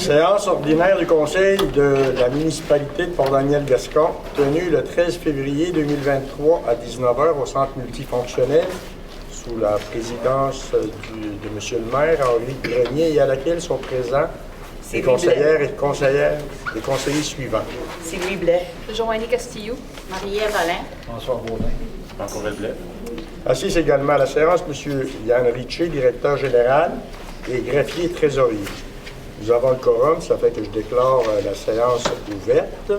Séance ordinaire du Conseil de la municipalité de Port-Daniel-Gascon, tenue le 13 février 2023 à 19 h au centre multifonctionnel, sous la présidence de M. le maire, Henri Grenier, et à laquelle sont présents les conseillères et les conseillers suivants. Sylvie Blais. Joanie Castillo. Marie-Ève Alain. François Baudin. François Blais. Assise également à la séance, M. Yann Richer, directeur général, et greffier trésorier. Nous avons le quorum, ça fait que je déclare la séance ouverte. Je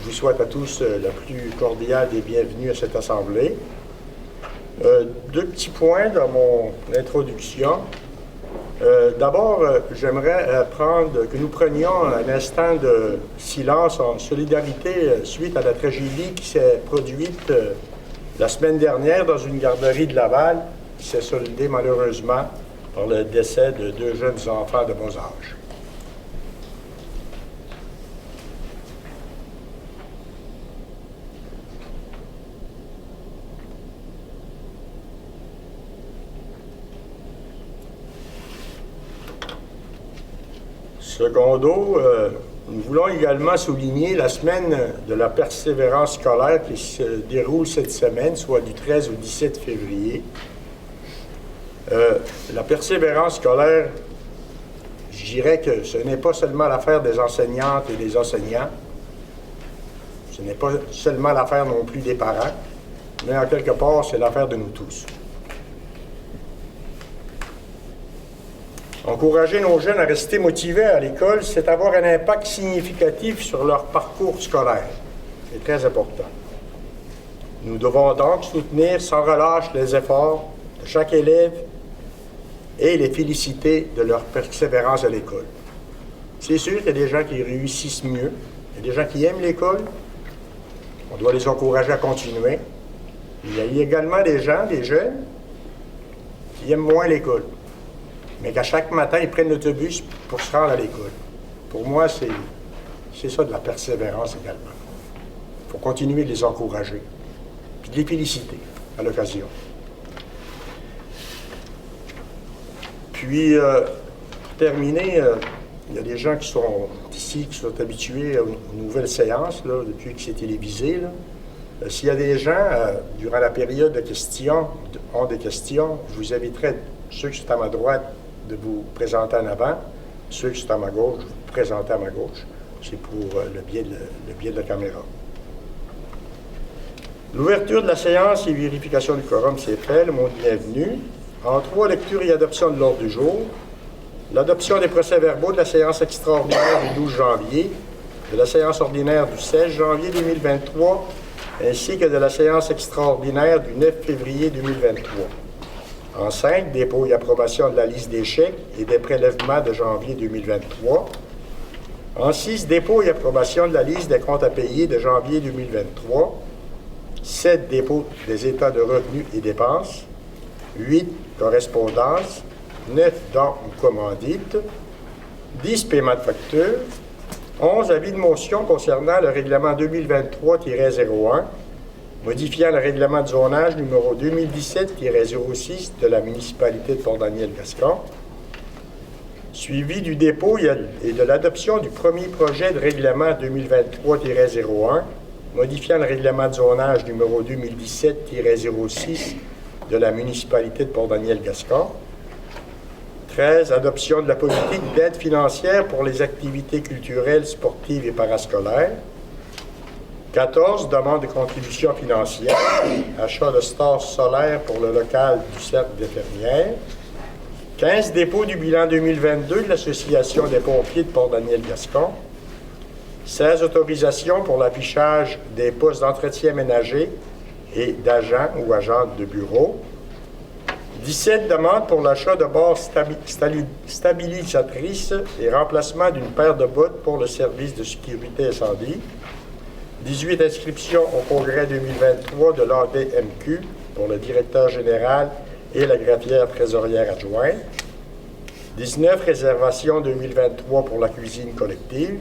vous souhaite à tous la plus cordiale des bienvenues à cette assemblée. Deux petits points dans mon introduction. D'abord, j'aimerais que nous prenions un instant de silence en solidarité suite à la tragédie qui s'est produite la semaine dernière dans une garderie de Laval, qui s'est soldée malheureusement par le décès de deux jeunes enfants de bas âge. Secondo, nous voulons également souligner la semaine de la persévérance scolaire qui se déroule cette semaine, soit du 13 au 17 février. La persévérance scolaire, je dirais que ce n'est pas seulement l'affaire des enseignantes et des enseignants, ce n'est pas seulement l'affaire non plus des parents, mais en quelque part, c'est l'affaire de nous tous. Encourager nos jeunes à rester motivés à l'école, c'est avoir un impact significatif sur leur parcours scolaire. C'est très important. Nous devons donc soutenir sans relâche les efforts de chaque élève et les féliciter de leur persévérance à l'école. C'est sûr qu'il y a des gens qui réussissent mieux, il y a des gens qui aiment l'école, on doit les encourager à continuer. Il y a également des gens, des jeunes, qui aiment moins l'école, mais qu'à chaque matin, ils prennent l'autobus pour se rendre à l'école. Pour moi, c'est ça de la persévérance également. Il faut continuer de les encourager, puis de les féliciter à l'occasion. Puis, pour terminer, il y a des gens qui sont ici, qui sont habitués aux nouvelles séances, là, depuis que c'est télévisé. S'il y a des gens, durant la période de questions, ont des questions, je vous inviterai, ceux qui sont à ma droite, de vous présenter en avant, ceux qui sont à ma gauche, de vous présenter à ma gauche. C'est pour le biais de la caméra. L'ouverture de la séance et vérification du quorum, c'est fait, le mot de bienvenue. En 3 lectures et adoption de l'ordre du jour, l'adoption des procès-verbaux de la séance extraordinaire du 12 janvier, de la séance ordinaire du 16 janvier 2023, ainsi que de la séance extraordinaire du 9 février 2023. En 5, dépôt et approbation de la liste des chèques et des prélèvements de janvier 2023. En 6, dépôt et approbation de la liste des comptes à payer de janvier 2023. 7, dépôt des états de revenus et dépenses. 8, correspondance. 9, dons ou commandites. 10, paiement de factures. 11, avis de motion concernant le règlement 2023-01, modifiant le règlement de zonage numéro 2017-06 de la municipalité de Port-Daniel-Gascon, suivi du dépôt et de l'adoption du premier projet de règlement 2023-01, modifiant le règlement de zonage numéro 2017-06 de la municipalité de Port-Daniel-Gascon. 13, adoption de la politique d'aide financière pour les activités culturelles, sportives et parascolaires. 14, demande de contribution financière, achat de stores solaires pour le local du Cercle d'infirmières. 15, dépôt du bilan 2022 de l'Association des pompiers de Port-Daniel-Gascon. 16, autorisation pour l'affichage des postes d'entretien ménager et d'agents ou agentes de bureau. 17, demande pour l'achat de barres stabilisatrices et remplacement d'une paire de bottes pour le service de sécurité incendie. 18, inscription au congrès 2023 de l'ADMQ pour le directeur général et la greffière trésorière adjointe. 19, réservation 2023 pour la cuisine collective.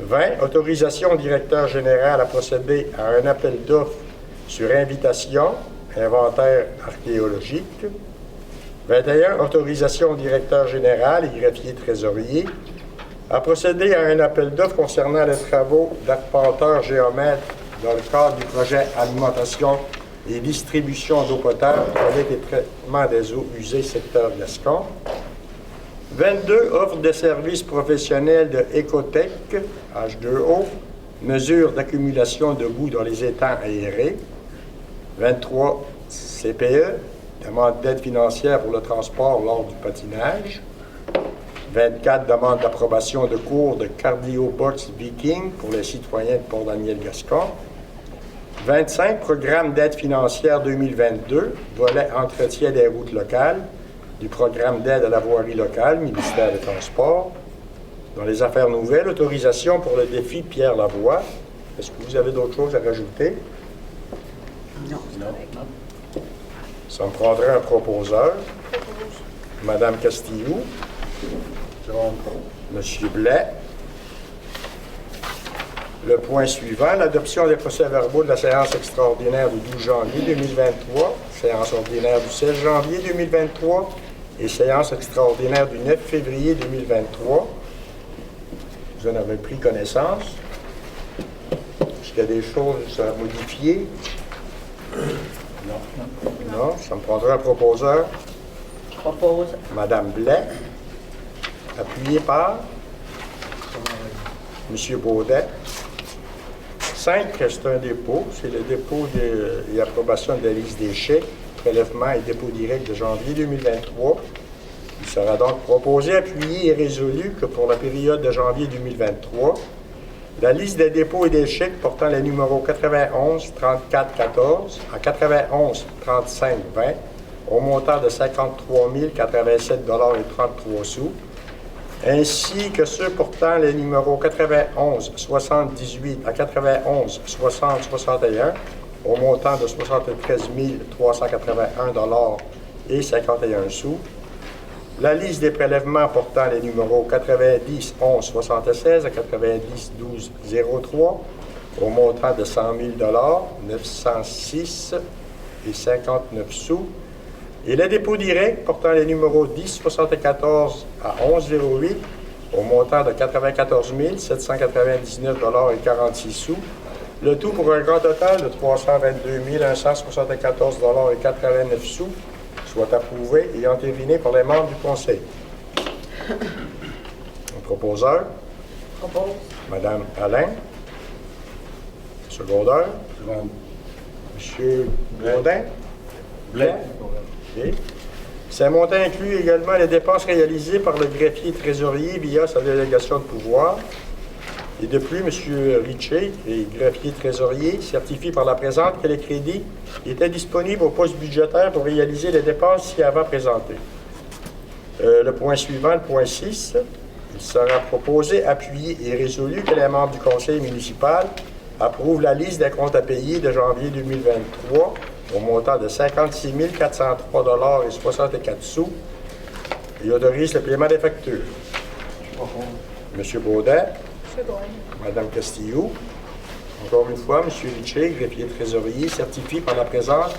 20, autorisation au directeur général à procéder à un appel d'offres sur invitation, inventaire archéologique. 21, autorisation au directeur général et greffier trésorier à procéder à un appel d'offres concernant les travaux d'arpenteur géomètre dans le cadre du projet alimentation et distribution d'eau potable, collecte et traitement des eaux usées secteur Gascon. 22, offre de services professionnels de Ecotech, H2O, mesure d'accumulation de boue dans les étangs aérés. 23, CPE, demande d'aide financière pour le transport lors du patinage. 24, demande d'approbation de cours de Cardio Box Viking pour les citoyens de Port-Daniel-Gascon. 25, programme d'aide financière 2022, volet entretien des routes locales, du programme d'aide à la voirie locale, ministère des Transports. Dans les affaires nouvelles, autorisation pour le défi Pierre Lavoie. Est-ce que vous avez d'autres choses à rajouter? Non. Ça me prendrait un proposeur. Madame Castillo. Monsieur Blais. Le point suivant, l'adoption des procès-verbaux de la séance extraordinaire du 12 janvier 2023, séance ordinaire du 16 janvier 2023 et séance extraordinaire du 9 février 2023. Vous en avez pris connaissance. Est-ce qu'il y a des choses à modifier? Non. Ça me prendra un proposeur. Je propose. Madame Blais. Appuyé par Monsieur Baudet. 5, c'est un dépôt. C'est le dépôt et approbation de la liste des chèques, prélèvement et dépôt direct de janvier 2023. Il sera donc proposé, appuyé et résolu que pour la période de janvier 2023, la liste des dépôts et des chèques portant les numéros 91 34 14 à 91 35 20 au montant de 53 087,33 $, ainsi que ceux portant les numéros 91 78 à 91 60 61 au montant de 73 381,51 $, la liste des prélèvements portant les numéros 90 11 76 à 90 12 03 au montant de 100 000 906 et 59 sous, et le dépôt direct portant les numéros 10 74 à 11 08 au montant de 94 799,46 $, le tout pour un grand total de 322 174,89 $, soit approuvé et entériné par les membres du Conseil. Un proposeur. Propose. Madame Alain. Secondeur. Monsieur Blondin. Blais. OK. Ces montants incluent également les dépenses réalisées par le greffier trésorier via sa délégation de pouvoir. Et de plus, M. Richer, greffier trésorier, certifie par la présente que les crédits étaient disponibles au poste budgétaire pour réaliser les dépenses ci-avant présentées. Le point suivant, le point 6, il sera proposé, appuyé et résolu que les membres du conseil municipal approuvent la liste des comptes à payer de janvier 2023 au montant de 56 403,64 $ et autorise le paiement des factures. M. Baudet. Madame Castillo. Encore une fois, M. Richer, greffier trésorier, certifie par la présente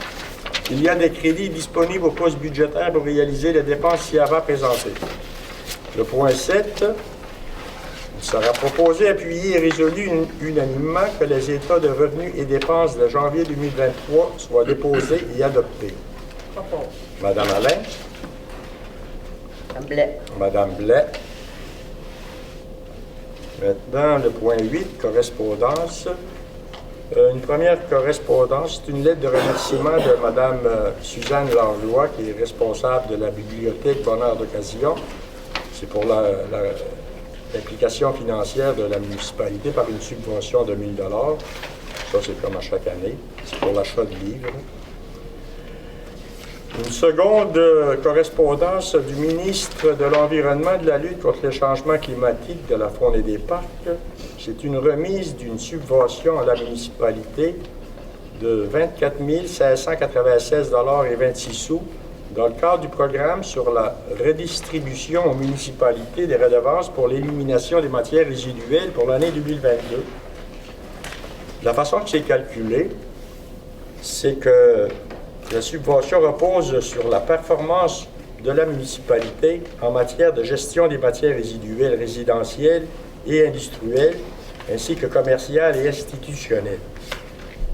qu'il y a des crédits disponibles au poste budgétaire pour réaliser les dépenses ci-avant présentées. Le point 7, il sera proposé, appuyé et résolu unanimement que les états de revenus et dépenses de janvier 2023 soient déposés et adoptés. Propose. Madame Alain. Madame Blais. Madame Blais. Maintenant, le point 8, correspondance. Une première correspondance, c'est une lettre de remerciement de Mme Suzanne Langlois, qui est responsable de la bibliothèque Bonheur d'occasion. C'est pour l'implication financière de la municipalité par une subvention de 1 000 $. Ça, c'est comme à chaque année. C'est pour l'achat de livres. Une seconde correspondance du ministre de l'Environnement et de la lutte contre les changements climatiques, de la faune et des parcs. C'est une remise d'une subvention à la municipalité de 24 596,26 $ dans le cadre du programme sur la redistribution aux municipalités des redevances pour l'élimination des matières résiduelles pour l'année 2022. La façon que c'est calculé, c'est que la subvention repose sur la performance de la municipalité en matière de gestion des matières résiduelles résidentielles et industrielles, ainsi que commerciales et institutionnelles.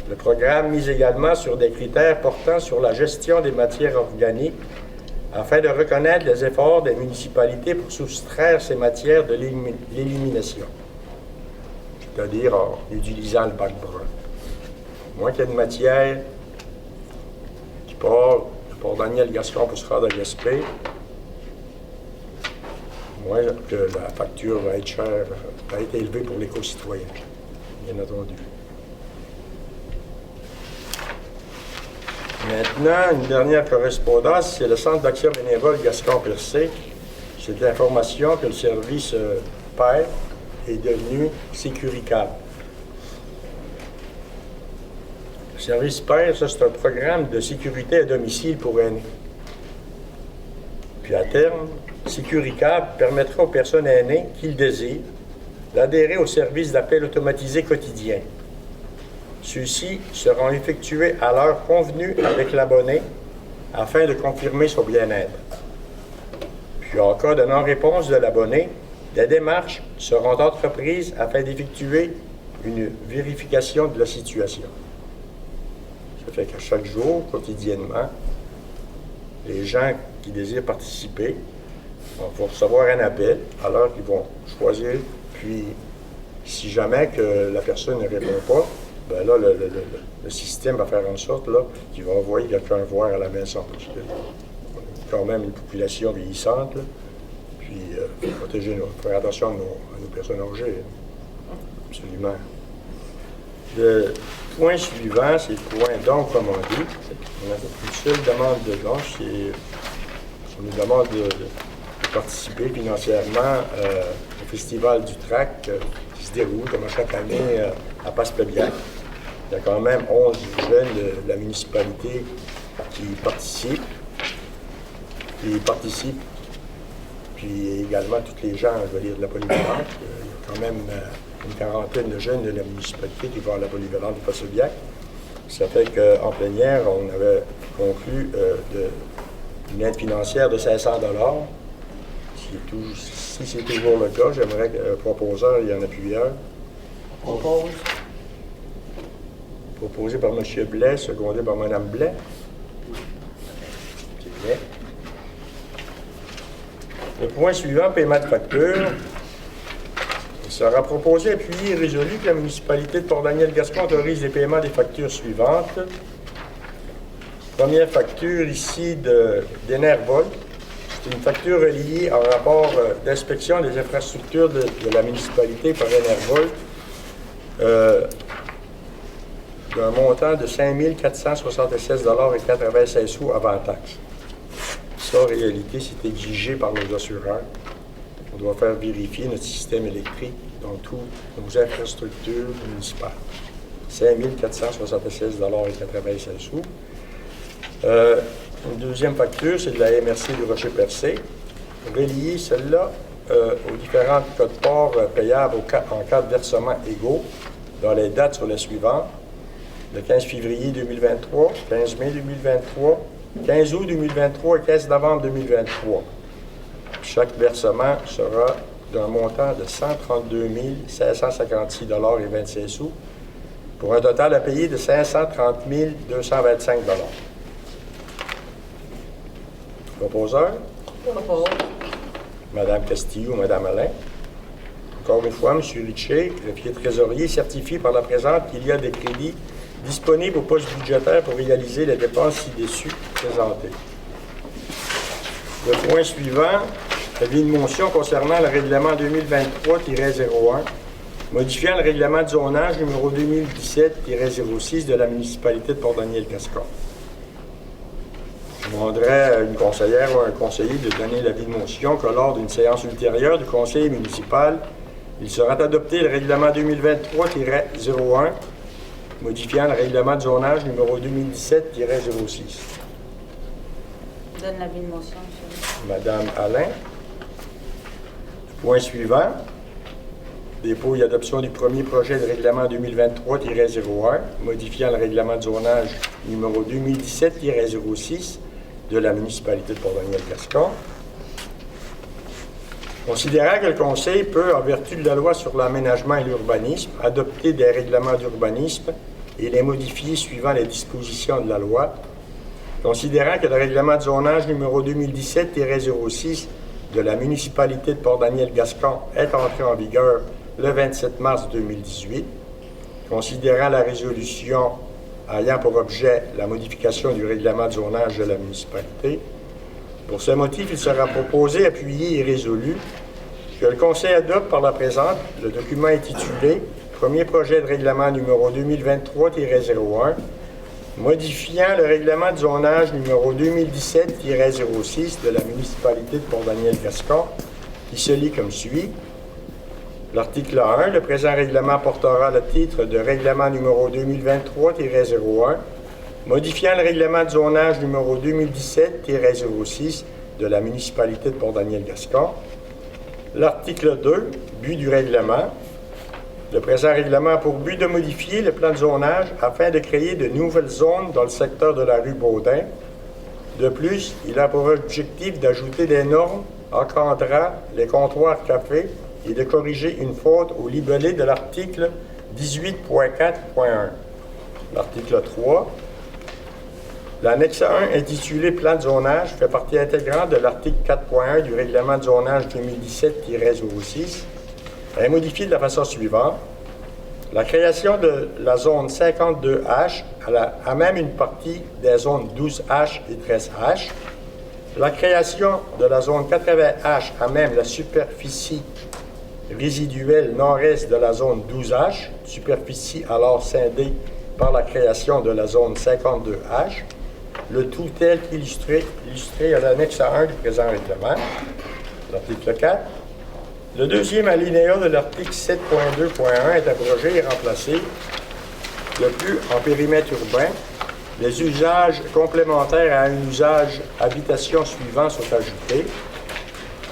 Le programme mise également sur des critères portant sur la gestion des matières organiques afin de reconnaître les efforts des municipalités pour soustraire ces matières de l'élimination, c'est-à-dire en utilisant le bac brun. Moins qu'il y ait de matière qui part de Port-Daniel-Gascon pour se rendre à Gaspé, moins que la facture va être chère, va être élevée pour les concitoyens, bien entendu. Maintenant, une dernière correspondance, c'est le Centre d'action bénévole Gascon-Percé. C'est l'information que le service PER est devenu Sécuricable. Le service PER, ça, c'est un programme de sécurité à domicile pour aînés. Puis à terme, Sécuricable permettra aux personnes aînées qui le désirent d'adhérer au service d'appel automatisé quotidien. Ceux-ci seront effectués à l'heure convenue avec l'abonné afin de confirmer son bien-être. Puis en cas de non-réponse de l'abonné, des démarches seront entreprises afin d'effectuer une vérification de la situation. Ça fait qu'à chaque jour, quotidiennement, les gens qui désirent participer vont recevoir un appel à l'heure qu'ils vont choisir. Puis, si jamais que la personne ne répond pas, ben là, le système va faire en sorte qu'il va envoyer quelqu'un voir à la maison. Parce que on a quand même une population vieillissante. Là. Puis, il faut faire attention à nos personnes âgées. Absolument. Le point suivant, c'est le point donc commandé. On a une seule demande de don, c'est une demande de participer financièrement au Festival du Trac qui se déroule, comme à chaque année, à Passepébiac. Il y a quand même 11 jeunes de la municipalité qui participent. Puis également tous les gens, je veux dire, de la polyvalente. Il y a quand même une quarantaine de jeunes de la municipalité qui vont à la polyvalente de Passepébiac. Ça fait qu'en plénière, on avait conclu une aide financière de 500 $. Si c'est toujours le cas, j'aimerais que le proposeur, il y en a plusieurs. Propose. Proposé par M. Blais, secondé par Mme Blais. C'est bien. Le point suivant, paiement de facture. Il sera proposé, appuyé et résolu que la municipalité de Port-Daniel-Gascon autorise les paiements des factures suivantes. Première facture ici d'Enervol. C'est une facture reliée en rapport d'inspection des infrastructures de la municipalité par Enervol d'un montant de 5 476,96 $ avant taxe. Ça, en réalité, c'est exigé par nos assureurs. On doit faire vérifier notre système électrique dans toutes nos infrastructures municipales. 5 476,96 $. Une deuxième facture, c'est de la MRC du Rocher-Percé. Reliée, celle-là, aux différents codes ports payables en cas de versement égaux, dans les dates sur les suivantes. Le 15 février 2023, 15 mai 2023, 15 août 2023 et 15 novembre 2023. Chaque versement sera d'un montant de 132 556,26 $ pour un total à payer de 530 225 $. Proposeur? Propose. Mme Castillo, Mme Alain. Encore une fois, M. Richer, greffier trésorier, certifie par la présente qu'il y a des crédits disponibles au poste budgétaire pour réaliser les dépenses ci-dessus présentées. Le point suivant, avis de motion concernant le règlement 2023-01, modifiant le règlement de zonage numéro 2017-06 de la municipalité de Port-Daniel-Gascon. Je demanderais à une conseillère ou à un conseiller de donner l'avis de motion que lors d'une séance ultérieure du conseil municipal, il sera adopté le règlement 2023-01, modifiant le règlement de zonage numéro 2017-06. Donne l'avis de motion, monsieur. Madame Alain. Point suivant. Dépôt et adoption du premier projet de règlement 2023-01, modifiant le règlement de zonage numéro 2017-06 de la municipalité de Port-Daniel-Gascon. Considérant que le Conseil peut, en vertu de la loi sur l'aménagement et l'urbanisme, adopter des règlements d'urbanisme et les modifier suivant les dispositions de la loi, considérant que le règlement de zonage numéro 2017-06 de la municipalité de Port-Daniel-Gascon est entré en vigueur le 27 mars 2018, considérant la résolution ayant pour objet la modification du règlement de zonage de la municipalité, pour ce motif, il sera proposé, appuyé et résolu que le Conseil adopte par la présente le document intitulé « Premier projet de règlement numéro 2023-01 modifiant le règlement de zonage numéro 2017-06 de la municipalité de Port-Daniel-Gascon » qui se lit comme suit. L'article 1, le présent règlement portera le titre de règlement numéro 2023-01 modifiant le règlement de zonage numéro 2017-06 de la municipalité de Port-Daniel-Gascon. L'article 2, but du règlement. Le présent règlement a pour but de modifier le plan de zonage afin de créer de nouvelles zones dans le secteur de la rue Baudin. De plus, il a pour objectif d'ajouter des normes encadrant les comptoirs cafés et de corriger une faute au libellé de l'article 18.4.1. L'article 3, l'annexe 1 intitulée Plan de zonage fait partie intégrante de l'article 4.1 du règlement de zonage 2017-06. Elle est modifiée de la façon suivante. La création de la zone 52H à même une partie des zones 12H et 13H. La création de la zone 80H à même la superficie résiduelle nord-est de la zone 12H, superficie alors scindée par la création de la zone 52H. Le tout tel qu'illustré à l'annexe 1 du présent règlement. L'article 4. Le deuxième alinéa de l'article 7.2.1 est abrogé et remplacé. De plus, en périmètre urbain, les usages complémentaires à un usage habitation suivant sont ajoutés.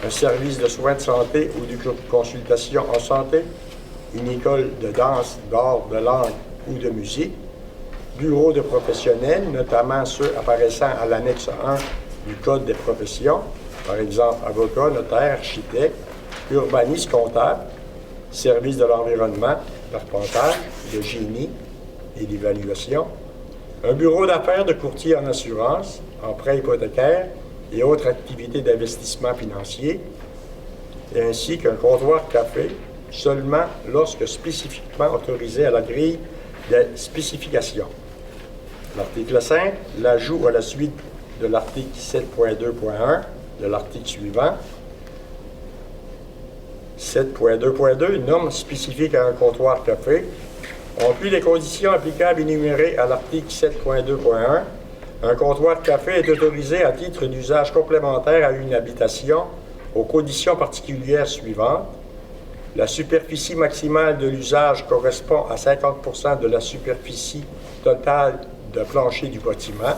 Un service de soins de santé ou de consultation en santé, une école de danse, d'art, de langue ou de musique, bureaux de professionnels, notamment ceux apparaissant à l'annexe 1 du Code des professions, par exemple avocat, notaire, architecte, urbaniste, comptable, service de l'environnement, d'arpentage, de génie et d'évaluation, un bureau d'affaires de courtier en assurance, en prêt hypothécaire et autres activités d'investissement financier, et ainsi qu'un comptoir café seulement lorsque spécifiquement autorisé à la grille des spécifications. L'article 5, l'ajout à la suite de l'article 7.2.1 de l'article suivant. 7.2.2, une norme spécifique à un comptoir café. En plus des conditions applicables énumérées à l'article 7.2.1, un comptoir café est autorisé à titre d'usage complémentaire à une habitation aux conditions particulières suivantes. La superficie maximale de l'usage correspond à 50% de la superficie totale de plancher du bâtiment.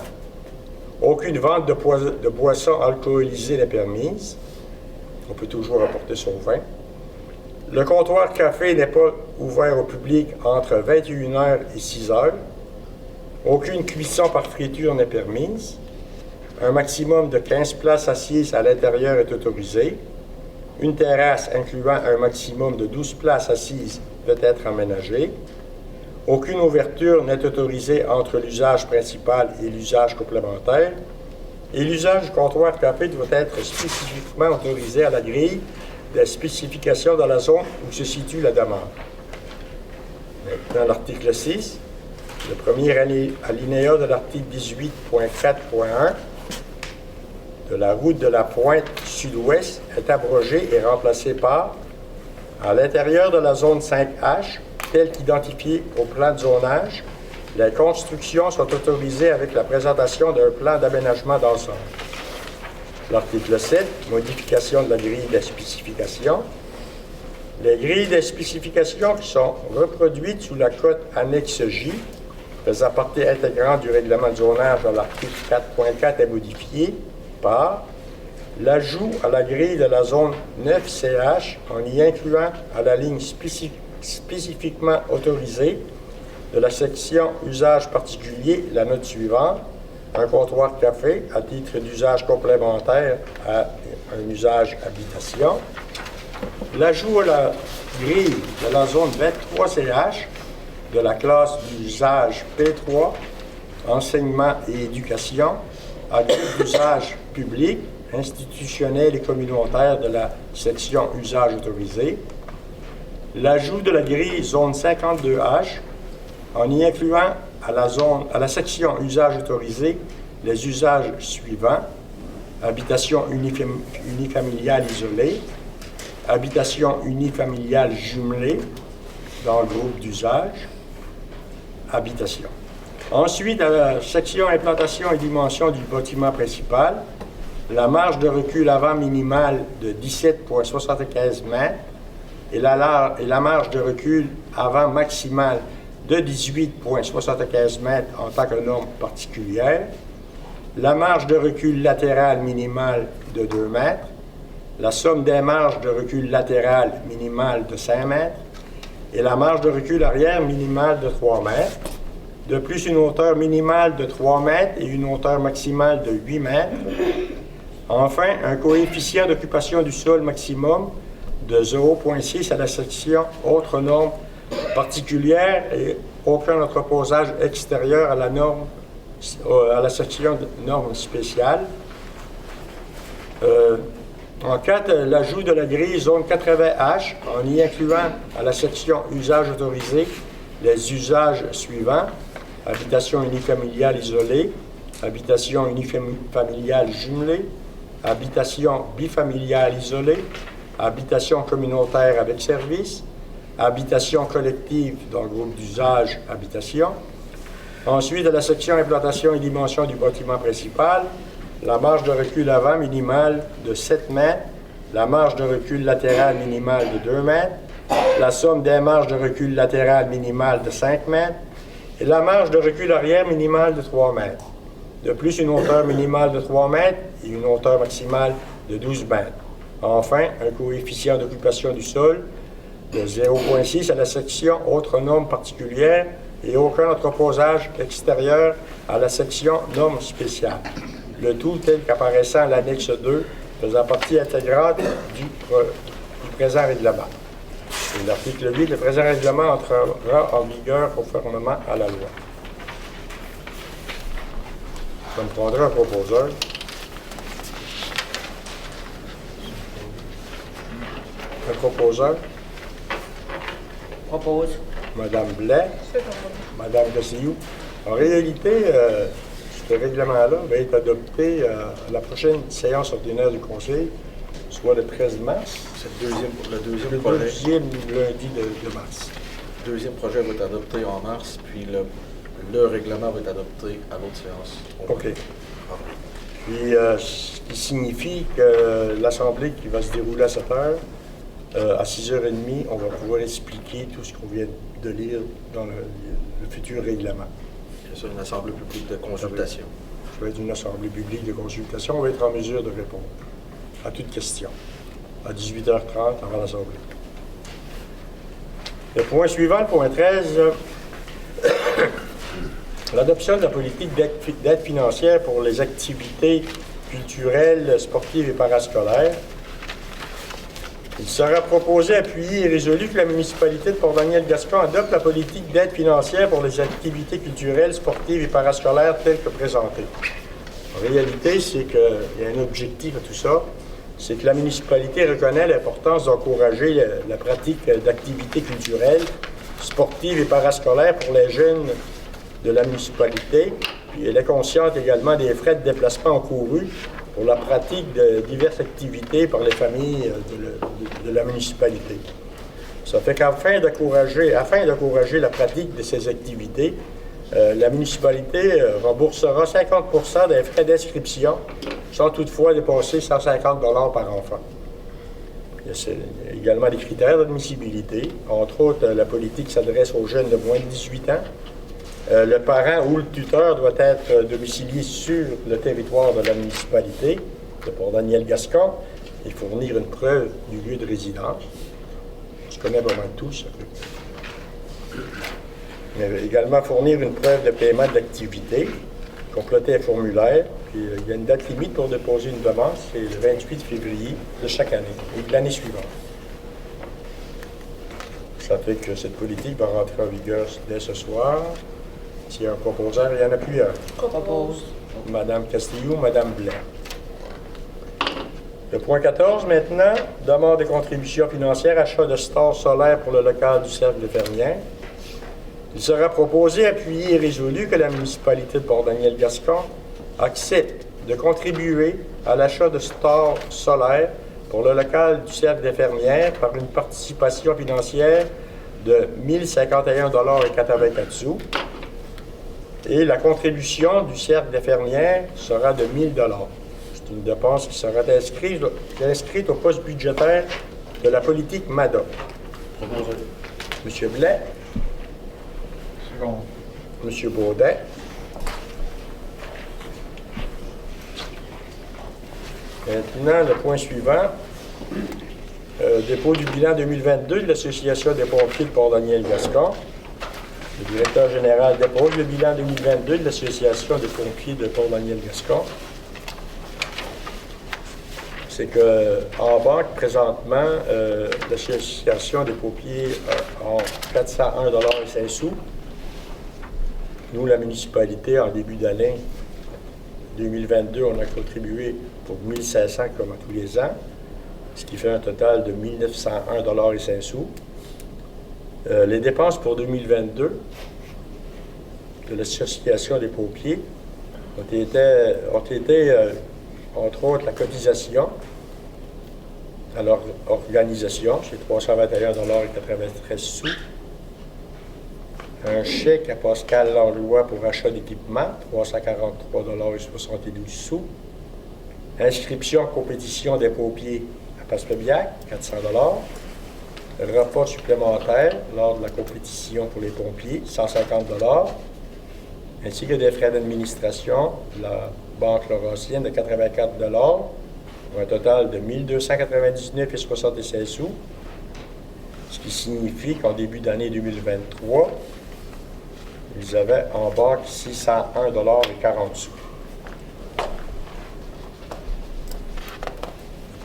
Aucune vente de boissons alcoolisées n'est permise. On peut toujours apporter son vin. Le comptoir café n'est pas ouvert au public entre 21h et 6h. Aucune cuisson par friture n'est permise. Un maximum de 15 places assises à l'intérieur est autorisé. Une terrasse incluant un maximum de 12 places assises peut être aménagée. Aucune ouverture n'est autorisée entre l'usage principal et l'usage complémentaire. Et l'usage du comptoir café doit être spécifiquement autorisé à la grille des spécifications dans la zone où se situe la demande. Maintenant, l'article 6, le premier alinéa de l'article 18.4.1 de la route de la pointe sud-ouest est abrogé et remplacé par « À l'intérieur de la zone 5H, telle qu'identifiée au plan de zonage, les constructions sont autorisées avec la présentation d'un plan d'aménagement d'ensemble. » L'article 7, modification de la grille des spécifications. Les grilles des spécifications qui sont reproduites sous la cote annexe J, faisant partie intégrante du règlement de zonage à l'article 4.4 est modifiée par l'ajout à la grille de la zone 9CH en y incluant à la ligne spécifiquement autorisée de la section usage particulier la note suivante. un comptoir café à titre d'usage complémentaire à un usage habitation. L'ajout à la grille de la zone 23CH de la classe d'usage P3, enseignement et éducation, à groupe d'usage public, institutionnel et communautaire de la section usage autorisé. L'ajout de la grille zone 52H en y incluant à la section usage autorisé les usages suivants: habitation unifamiliale isolée, habitation unifamiliale jumelée dans le groupe d'usage, habitation. Ensuite, à la section implantation et dimension du bâtiment principal, la marge de recul avant minimale de 17,75 mètres et la marge de recul avant maximale de 18,75 mètres en tant que norme particulière, la marge de recul latérale minimale de 2 mètres, la somme des marges de recul latérale minimale de 5 mètres et la marge de recul arrière minimale de 3 mètres. De plus, une hauteur minimale de 3 mètres et une hauteur maximale de 8 mètres. Enfin, un coefficient d'occupation du sol maximum de 0,6 à la section autre norme particulière et aucun entreposage extérieur à la norme, à la section de norme spéciale. En 4, l'ajout de la grille zone 80H en y incluant à la section usage autorisé les usages suivants: habitation unifamiliale isolée, habitation unifamiliale jumelée, habitation bifamiliale isolée, habitation communautaire avec service, habitation collective dans le groupe d'usage habitation. Ensuite, à la section implantation et dimension du bâtiment principal, la marge de recul avant minimale de 7 mètres, la marge de recul latérale minimale de 2 mètres, la somme des marges de recul latérale minimale de 5 mètres et la marge de recul arrière minimale de 3 mètres. De plus, une hauteur minimale de 3 mètres et une hauteur maximale de 12 mètres. Enfin, un coefficient d'occupation du sol de 0,6 à la section autre norme particulière et aucun entreposage extérieur à la section norme spéciale. Le tout tel qu'apparaissant à l'annexe 2, faisant partie intégrante du présent règlement. Et l'article 8, le présent règlement entrera en vigueur conformément à la loi. Je me prendrai un proposeur. Un proposeur. Propose. Madame Blais. Madame Gassillou. En réalité, ce règlement-là va être adopté à la prochaine séance ordinaire du Conseil, soit le 13 mars. C'est le deuxième projet. Deuxième lundi de mars. Le deuxième projet va être adopté en mars, puis le règlement va être adopté à l'autre séance. OK. Puis, ce qui signifie que l'Assemblée qui va se dérouler à 7 heures, à 6h30, on va pouvoir expliquer tout ce qu'on vient de lire dans le futur règlement. C'est ça, une assemblée publique de consultation. Ça va être une assemblée publique de consultation. On va être en mesure de répondre à toute question à 18h30 avant l'Assemblée. Le point suivant, le point 13, l'adoption de la politique d'aide financière pour les activités culturelles, sportives et parascolaires. Il sera proposé, appuyé et résolu que la municipalité de Port-Daniel-Gascon adopte la politique d'aide financière pour les activités culturelles, sportives et parascolaires telle que présentée. En réalité, c'est qu'il y a un objectif à tout ça, c'est que la municipalité reconnaît l'importance d'encourager la pratique d'activités culturelles, sportives et parascolaires pour les jeunes de la municipalité. Puis elle est consciente également des frais de déplacement encourus pour la pratique de diverses activités par les familles de la municipalité. Ça fait qu'afin d'encourager la pratique de ces activités, la municipalité remboursera 50% des frais d'inscription, sans toutefois dépasser 150 $ par enfant. Il y a également des critères d'admissibilité. Entre autres, la politique s'adresse aux jeunes de moins de 18 ans. Le parent ou le tuteur doit être domicilié sur le territoire de la municipalité de Port-Daniel-Gascon et fournir une preuve du lieu de résidence. On se connaît vraiment tous. Mais également fournir une preuve de paiement de l'activité. compléter un formulaire. Puis, il y a une date limite pour déposer une demande, c'est le 28 février de chaque année et de l'année suivante. Ça fait que cette politique va rentrer en vigueur dès ce soir. S'il y a un proposeur, il y en a plusieurs. Propose. Madame Castillo, Madame Blais. Le point 14 maintenant, demande de contribution financière, achat de stores solaires pour le local du Cercle des Fermières. Il sera proposé, appuyé et résolu que la municipalité de Port-Daniel-Gascon accepte de contribuer à l'achat de stores solaires pour le local du Cercle des Fermières par une participation financière de 1 051,84 $. Et la contribution du Cercle des Fermières sera de 1 000 $. C'est une dépense qui sera inscrite au poste budgétaire de la politique MADA. Proposé. M. Blais. Second. M. Baudin. Maintenant, le point suivant. Dépôt du bilan 2022 de l'Association des pompiers de Port-Daniel-Gascon. Le directeur général dépose le bilan 2022 de l'Association des pompiers de Port-Daniel-Gascon. C'est qu'en banque, présentement, l'Association des pompiers a 401,05 $. Nous, la municipalité, en début d'année 2022, on a contribué pour 1 500 comme à tous les ans, ce qui fait un total de 1 901,05 $. Les dépenses pour 2022 de l'Association des pompiers ont été entre autres, la cotisation à leur organisation, c'est 321,93 $. Un chèque à Pascal Langlois pour achat d'équipement, 343,72 $. Inscription compétition des pompiers à Passepébiac, 400 $. Repas supplémentaire lors de la compétition pour les pompiers, 150 $. Ainsi que des frais d'administration de la Banque Laurentienne de 84 $, pour un total de 1 299,76 $, ce qui signifie qu'en début d'année 2023, ils avaient en banque 601,40 $.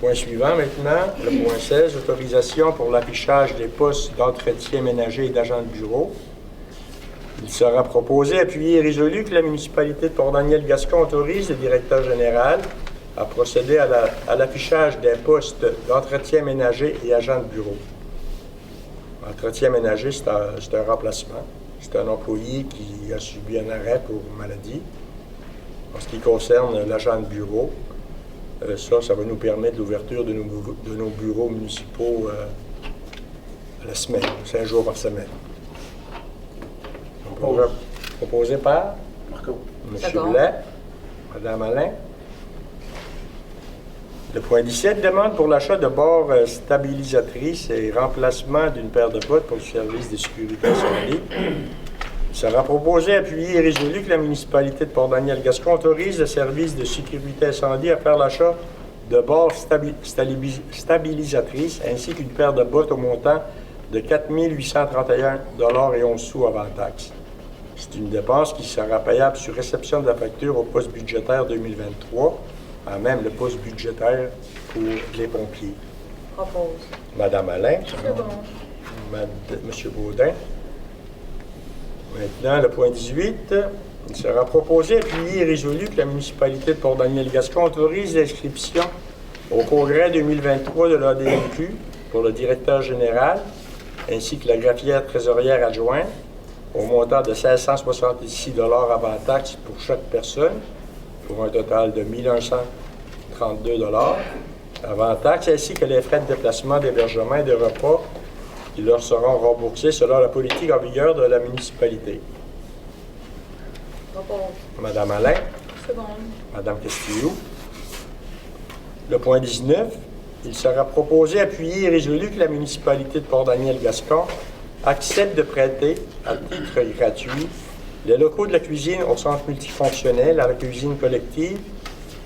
Point suivant maintenant, le point 16, autorisation pour l'affichage des postes d'entretien ménager et d'agents de bureau. Il sera proposé, appuyé et résolu que la municipalité de Port-Daniel-Gascon autorise le directeur général à procéder à l'affichage des postes d'entretien ménager et agents de bureau. Entretien ménager, c'est un remplacement. C'est un employé qui a subi un arrêt pour maladie. En ce qui concerne l'agent de bureau, ça va nous permettre l'ouverture de nos bureaux municipaux à la semaine, 5 jours par semaine. Proposé par Marco. M. D'accord. Blais, Mme Alain. Le point 17, demande pour l'achat de barres stabilisatrices et remplacement d'une paire de bottes pour le service de sécurité incendie. Il sera proposé, appuyé et résolu que la municipalité de Port-Daniel-Gascon autorise le service de sécurité incendie à faire l'achat de barres stabilisatrices ainsi qu'une paire de bottes au montant de 4 831,11 € avant taxe. C'est une dépense qui sera payable sur réception de la facture au poste budgétaire 2023, à même le poste budgétaire pour les pompiers. Propose. Madame Alain, Second. Monsieur Baudin. Maintenant, le point 18, il sera proposé, appuyé et résolu que la municipalité de Port-Daniel-Gascon autorise l'inscription au congrès 2023 de l'ADMQ pour le directeur général ainsi que la greffière trésorière adjointe au montant de 1666 $ avant taxe pour chaque personne, pour un total de 1 132 $ avant taxe, ainsi que les frais de déplacement, d'hébergement et de repas qui leur seront remboursés selon la politique en vigueur de la municipalité. Propose. Madame Alain, Second. Madame Castillo. Le point 19, il sera proposé, appuyé et résolu que la municipalité de Port-Daniel-Gascon accepte de prêter, à titre gratuit, les locaux de la cuisine au centre multifonctionnel à la cuisine collective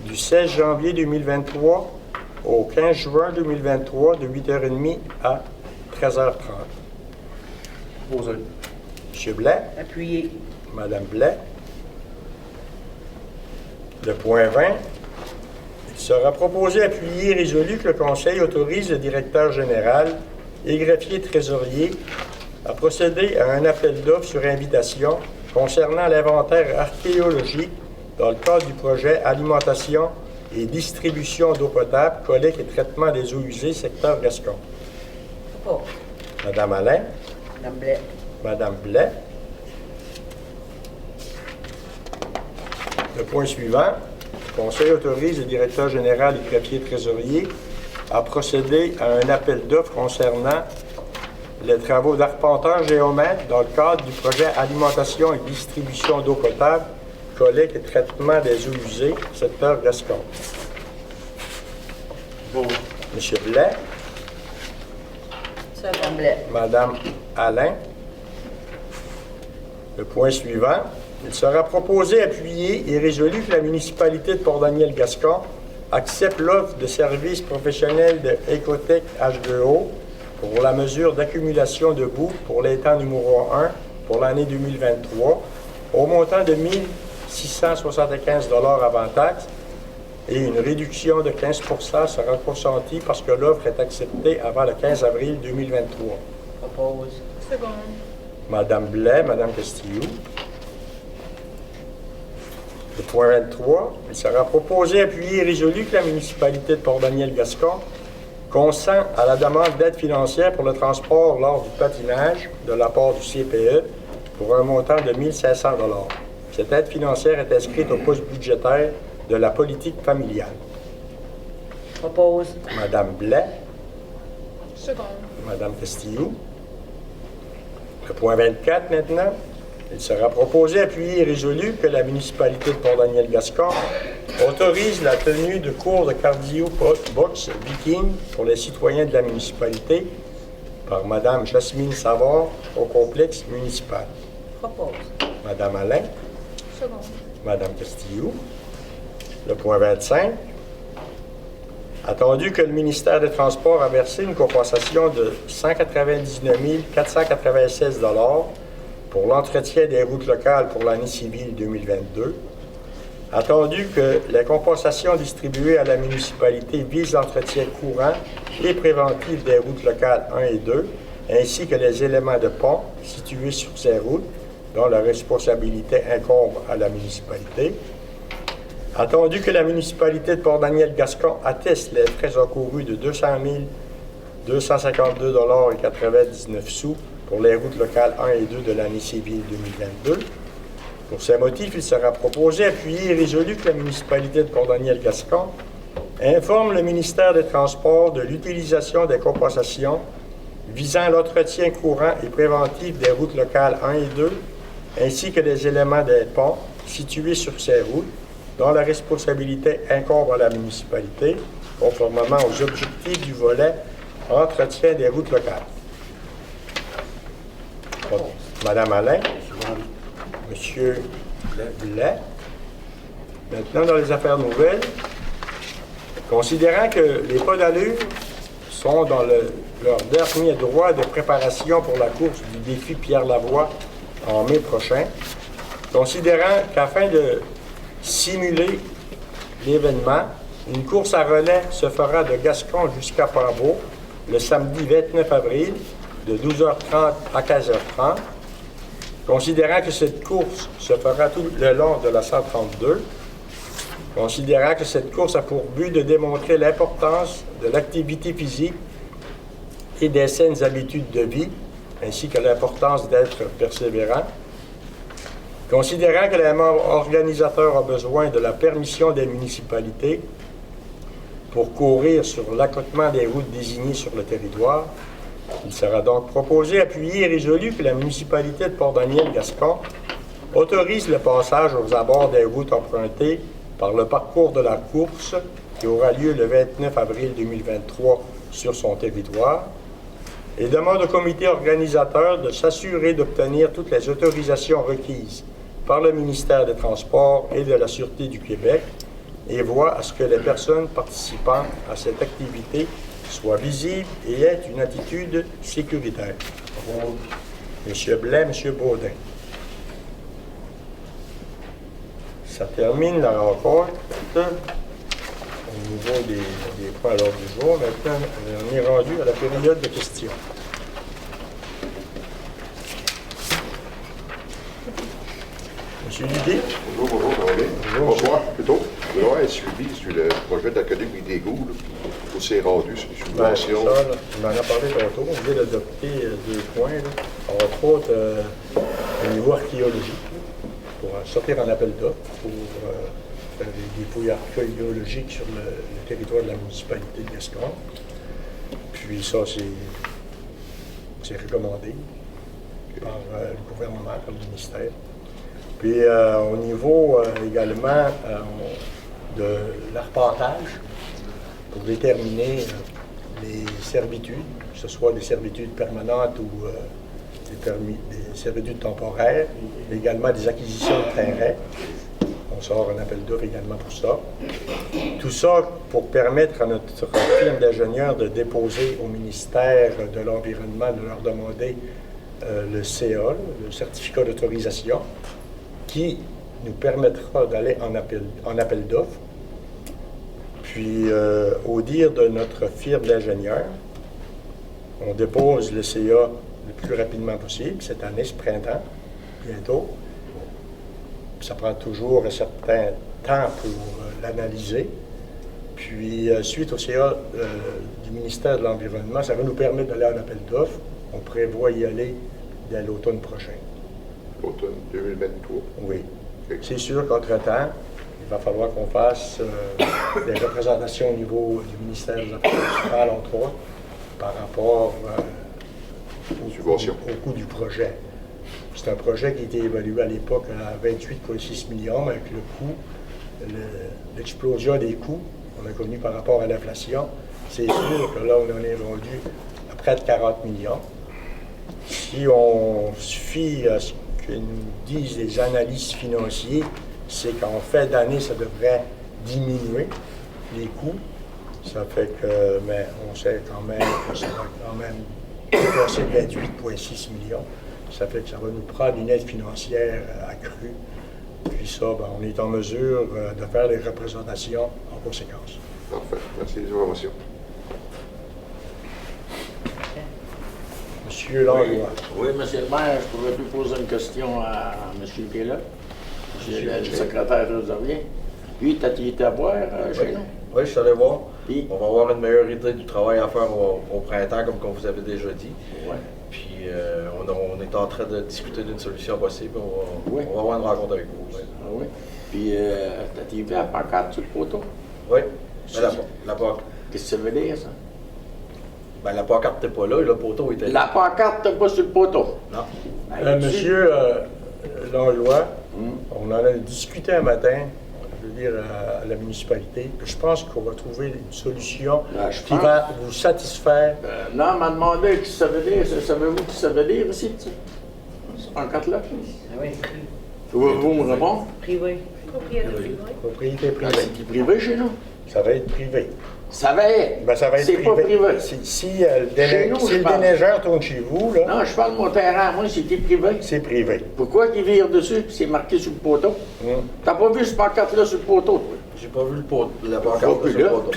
du 16 janvier 2023 au 15 juin 2023 de 8h30 à 13h30. Proposé. M. Blais, Appuyé. Madame Blais. Le point 20. Il sera proposé, appuyé et résolu que le Conseil autorise le directeur général et greffier trésorier à procéder à un appel d'offres sur invitation concernant l'inventaire archéologique dans le cadre du projet Alimentation et distribution d'eau potable, collecte et traitement des eaux usées, secteur Gascon. Oppose. Madame Alain. Madame Blais. Madame Blais. Le point suivant. Le Conseil autorise le directeur général et greffier trésorier à procéder à un appel d'offres concernant les travaux d'arpentage géomètre dans le cadre du projet Alimentation et distribution d'eau potable, collecte et traitement des eaux usées, secteur Gascon. Monsieur Blais. Madame Second. Blais. Madame Alain. Le point suivant. Il sera proposé, appuyé et résolu que la municipalité de Port-Daniel-Gascon accepte l'offre de services professionnels de Ecotech H2O pour la mesure d'accumulation de boue pour l'étang numéro 1 pour l'année 2023 au montant de 1 675 $ avant taxe et une réduction de 15 % sera consentie parce que l'offre est acceptée avant le 15 avril 2023. Oppose. Second. Madame Blais, Madame Castillo. Le point 23, il sera proposé, appuyé et résolu que la municipalité de Port-Daniel-Gascon consent à la demande d'aide financière pour le transport lors du patinage de la part du CPE pour un montant de 1 500 $. Cette aide financière est inscrite au poste budgétaire de la politique familiale. Oppose. Madame Blais, Second. Madame Castillo. Le point 24 maintenant. Il sera proposé, appuyé et résolu que la municipalité de Port-Daniel-Gascon autorise la tenue de cours de cardio boxe viking pour les citoyens de la municipalité par Mme Jasmine Savard au complexe municipal. Oppose. Mme Alain, Second. Mme Castillo. Le point 25. Attendu que le ministère des Transports a versé une compensation de 199 496 $ pour l'entretien des routes locales pour l'année civile 2022. Attendu que les compensations distribuées à la municipalité visent l'entretien courant et préventif des routes locales 1 et 2, ainsi que les éléments de pont situés sur ces routes, dont la responsabilité incombe à la municipalité. Attendu que la municipalité de Port-Daniel-Gascon atteste les frais encourus de 200 252 $ et 99 sous pour les routes locales 1 et 2 de l'année civile 2022. Pour ces motifs, il sera proposé, appuyé et résolu que la municipalité de Port-Daniel-Gascon informe le ministère des Transports de l'utilisation des compensations visant l'entretien courant et préventif des routes locales 1 et 2, ainsi que des éléments des ponts situés sur ces routes, dont la responsabilité incombe à la municipalité, conformément aux objectifs du volet entretien des routes locales. Madame Alain, Monsieur Blais. Maintenant, dans les affaires nouvelles, considérant que les pas d'allure sont dans leur dernier droit de préparation pour la course du défi Pierre Lavoie en mai prochain, considérant qu'afin de simuler l'événement, une course à relais se fera de Gascon jusqu'à Pambeau le samedi 29 avril de 12h30 à 15h30. Considérant que cette course se fera tout le long de la 132, considérant que cette course a pour but de démontrer l'importance de l'activité physique et des saines habitudes de vie, ainsi que l'importance d'être persévérant, considérant que les membres organisateurs ont besoin de la permission des municipalités pour courir sur l'accotement des routes désignées sur le territoire, il sera donc proposé, appuyé et résolu que la municipalité de Port-Daniel-Gascon autorise le passage aux abords des routes empruntées par le parcours de la course qui aura lieu le 29 avril 2023 sur son territoire et demande au comité organisateur de s'assurer d'obtenir toutes les autorisations requises par le ministère des Transports et de la Sûreté du Québec et voit à ce que les personnes participant à cette activité soient visibles et aient une attitude sécuritaire. Monsieur Blais, Monsieur Baudin. Ça termine la rencontre au niveau des points à l'ordre du jour. Maintenant, on est rendu à la période de questions. Monsieur Lidé? Bonjour, ça va bien? Bonjour, Bonsoir, plutôt. Je voudrais un suivi sur le projet d'Académie des goûts, où c'est rendu sur les Ben, c'est subventions. ça, là. On en a parlé tantôt. On vient d'adopter 2 points, là. Entre autres, au niveau archéologique, là, pour sortir en appel d'offres, pour faire des fouilles archéologiques sur le territoire de la municipalité de Gascon. Puis ça, c'est recommandé par le gouvernement, par le ministère. Puis au niveau également de l'arpentage, pour déterminer les servitudes, que ce soit des servitudes permanentes ou des servitudes temporaires, et également des acquisitions de terrain. On sort un appel d'offres également pour ça. Tout ça pour permettre à notre firme d'ingénieurs de déposer au ministère de l'Environnement, de leur demander le CA, le certificat d'autorisation, qui nous permettra d'aller en appel d'offres. Puis, au dire de notre firme d'ingénieurs, on dépose le CA le plus rapidement possible, cette année, ce printemps, bientôt. Puis ça prend toujours un certain temps pour l'analyser. Puis, suite au CA du ministère de l'Environnement, ça va nous permettre d'aller en appel d'offres. On prévoit y aller dès l'automne prochain. L'automne 2023. Oui. OK. C'est sûr qu'entre-temps, il va falloir qu'on fasse des représentations au niveau du ministère des Affaires municipales, entre autres, par rapport Subvention. au coût du projet. C'est un projet qui a été évalué à l'époque à 28,6 millions, mais avec le coût, l'explosion des coûts qu'on a connu par rapport à l'inflation. C'est sûr que là, on en est rendu à près de 40 millions. Si on se fie à ce que nous disent les analystes financiers, c'est qu'en fin d'année, ça devrait diminuer les coûts. Ça fait que, mais on sait quand même que ça va quand même dépasser 28,6 millions. Ça fait que ça va nous prendre une aide financière accrue. Puis ça, ben, on est en mesure de faire les représentations en conséquence. Parfait. Merci des informations. Monsieur Langlois. Oui, monsieur le maire, je pourrais plus poser une question à monsieur qui est là. Monsieur le secrétaire trésorier. Lui, il était à voir chez nous. Oui, je suis allé voir. Puis, On va avoir une meilleure idée du travail à faire au printemps, comme on vous avait déjà dit. ouais. Puis on est en train de discuter d'une solution possible. Oui. On va avoir une rencontre avec vous. Oui. Ah oui. Puis, t'as-tu vu la pancarte sur le poteau? Oui. Mais Qu'est-ce que ça veut dire, ça? la pancarte n'était pas là, le poteau était là. La pancarte n'est pas sur le poteau. Non. Monsieur Langlois, on en a discuté un matin, je veux dire, à la municipalité. Je pense qu'on va trouver une solution Je qui pense. va vous satisfaire. Non, on m'a demandé ce que ça veut dire. Savez-vous ce que ça veut dire ici, tu sais? Cette pancarte-là? Ah oui, Vous me répondez? privé. Propriété privée. Propriété Ah, privée. c'est privé chez nous. Ça va être privé. Ça va être. Ben, ça va être C'est pas privé. Si Chez nous, je le parle. déneigeur tourne chez vous, là, Non, je parle de mon terrain. Moi, c'était privé. c'est privé. Pourquoi qu'il vire dessus puis c'est marqué sur le poteau? T'as pas vu ce pancarte-là sur le poteau, toi? J'ai pas vu la Va pancarte plus sur le là. poteau.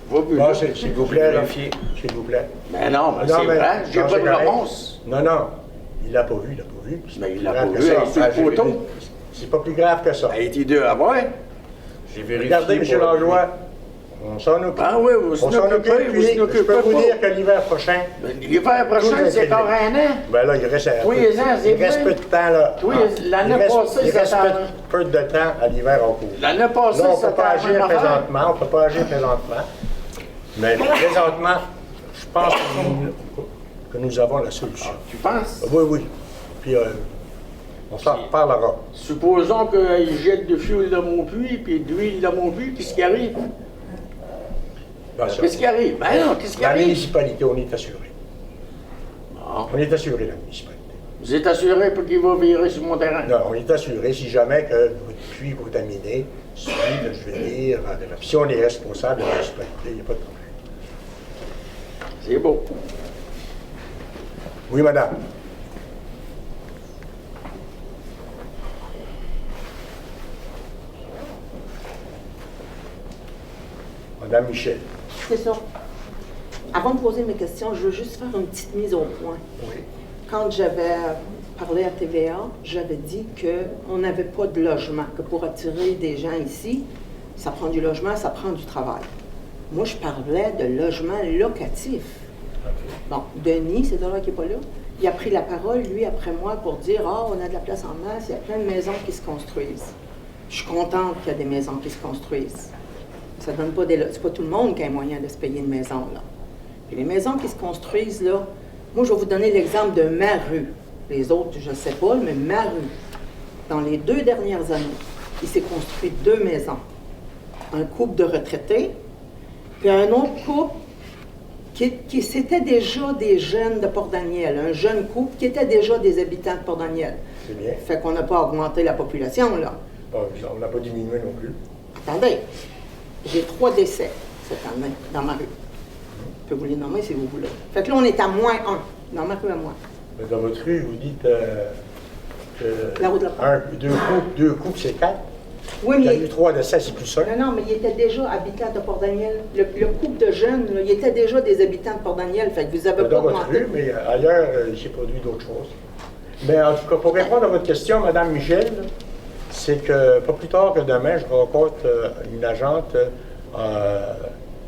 Va plus Ah, là. s'il vous plaît, là. Vérifier. S'il vous plaît. Mais non, mais Non, c'est mais- vrai. J'ai non, pas c'est de correct. réponse. Non, non. Il l'a pas vu, il l'a pas vu. Mais il l'a Grave pas que vu, ça. elle est sur le j'ai- poteau. C'est pas plus grave que ça. Ça a été deux à voir. J'ai vérifié. Regardez, M. pour- Langlois, on s'en occupe. Ah oui, vous On s'en s'en occupez, occupe, vous puis s'en je occupez peux vous pas. dire que l'hiver prochain, Mais l'hiver prochain, Tout c'est est encore un an. ben là, il reste un Tous peu. les ans, c'est Il reste vrai. peu de temps, là. Oui, l'année Il reste- passée, il reste c'était peu de temps à l'hiver en cours. L'année passée, Là, on ne peut c'était pas la agir même affaire. présentement, on ne peut pas agir présentement. Mais présentement, je pense que nous avons la solution. Tu penses? Oui, oui. Puis, on s'en reparlera. Supposons qu'ils jettent du fioul dans mon puits, puis de l'huile dans mon puits, qu'est-ce qui arrive? Ben, ça, Qu'est-ce qui arrive? Ben non, qu'est-ce qui la arrive? municipalité, on est assuré. Bon. On est assuré, la municipalité. Vous êtes assuré pour qu'il va virer sur mon terrain? Non, on est assuré si jamais que votre puits est contaminé, suit, je veux dire, si on est responsable de la municipalité, il n'y a pas de problème. C'est beau. Oui, madame. Madame Michel. C'est ça. Avant de poser mes questions, je veux juste faire une petite mise au point. Oui. Quand j'avais parlé à TVA, j'avais dit qu'on n'avait pas de logement, que pour attirer des gens ici, ça prend du logement, ça prend du travail. Moi, je parlais de logement locatif. Bon, Denis, c'est là qui n'est pas là, il a pris la parole, lui, après moi, pour dire « Ah, on a de la place en masse, il y a plein de maisons qui se construisent. » Je suis contente qu'il y a des maisons qui se construisent. Ça donne pas c'est pas tout le monde qui a moyen de se payer une maison, là. Puis les maisons qui se construisent, là, moi, je vais vous donner l'exemple de ma rue. Les autres, je ne sais pas, mais ma rue. Dans les 2 dernières années, il s'est construit 2 maisons. Un couple de retraités, puis un autre couple qui c'était déjà des jeunes de Port-Daniel, un jeune couple qui était déjà des habitants de Port-Daniel. C'est bien. Fait qu'on n'a pas augmenté la population, là. Bon, on n'a pas diminué non plus. Attendez, j'ai 3 décès cette année dans ma rue. Je peux vous les nommer si vous voulez. Fait que là, on est à -1 dans ma rue à moi. Mais dans votre rue, vous dites que La route de la Porte. deux couples, c'est 4. Oui, Il y a mais eu 3 décès, c'est plus ça. non, mais il était déjà habitant de Port-Daniel. Le couple de jeunes, là, il était déjà des habitants de Port-Daniel. Fait que vous avez pas Dans votre augmenté. rue, mais ailleurs, il s'est produit d'autres choses. Mais en tout cas, pour répondre à votre question, Mme Michel, c'est que pas plus tard que demain, je rencontre une agente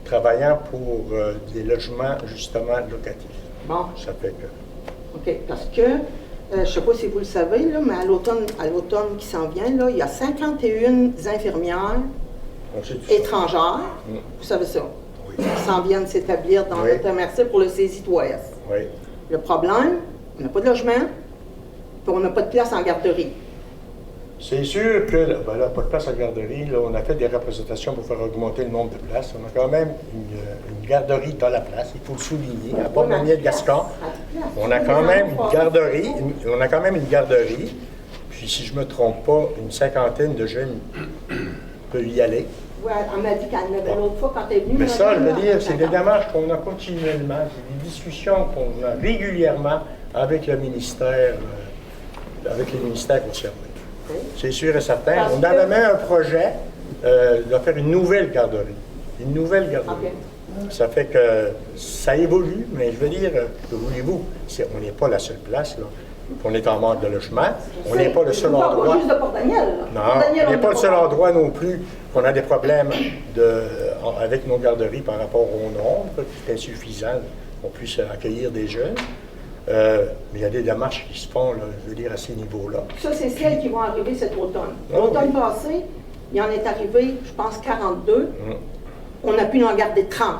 travaillant pour des logements, justement, locatifs. Bon, Ça fait que... OK. Parce que, je ne sais pas si vous le savez, là, mais à l'automne qui s'en vient, là, il y a 51 infirmières On sait tout ça. étrangères, vous savez ça, Oui. qui s'en viennent s'établir dans Oui. notre MRC pour le saisie-ouest. Oui. Le problème, on n'a pas de logement, puis on n'a pas de place en garderie. C'est sûr que, ben là, pas de place à garderie, là, on a fait des représentations pour faire augmenter le nombre de places. On a quand même une garderie dans la place, il faut le souligner, à Port-Daniel-Gascon. On a quand même une garderie, puis si je ne me trompe pas, une 50aine de jeunes peuvent y aller. Oui, on m'a dit qu'elle avait l'autre fois quand elle est venue. Mais ça, je veux là, dire, c'est des 50. démarches qu'on a continuellement, c'est des discussions qu'on a régulièrement avec le ministère, avec les ministères concernés. C'est sûr et certain. Parce On que- avait même un projet de faire une nouvelle garderie. Une nouvelle garderie. Ça fait que ça évolue, mais je veux dire, que voulez-vous, on n'est pas la seule place, là. On est en manque de logement. On n'est pas le seul On parle endroit. pas juste de Port-Daniel. là. Non, Port-Daniel, on n'est pas le seul parle. endroit non plus qu'on a des problèmes avec nos garderies par rapport au nombre, qui est insuffisant, qu'on puisse accueillir des jeunes. Mais il y a des démarches qui se font, là, je veux dire, à ces niveaux-là. Ça, c'est celles qui vont arriver cet automne. Ah, L'automne oui. passé, il en est arrivé, je pense, 42. On a pu en garder 30.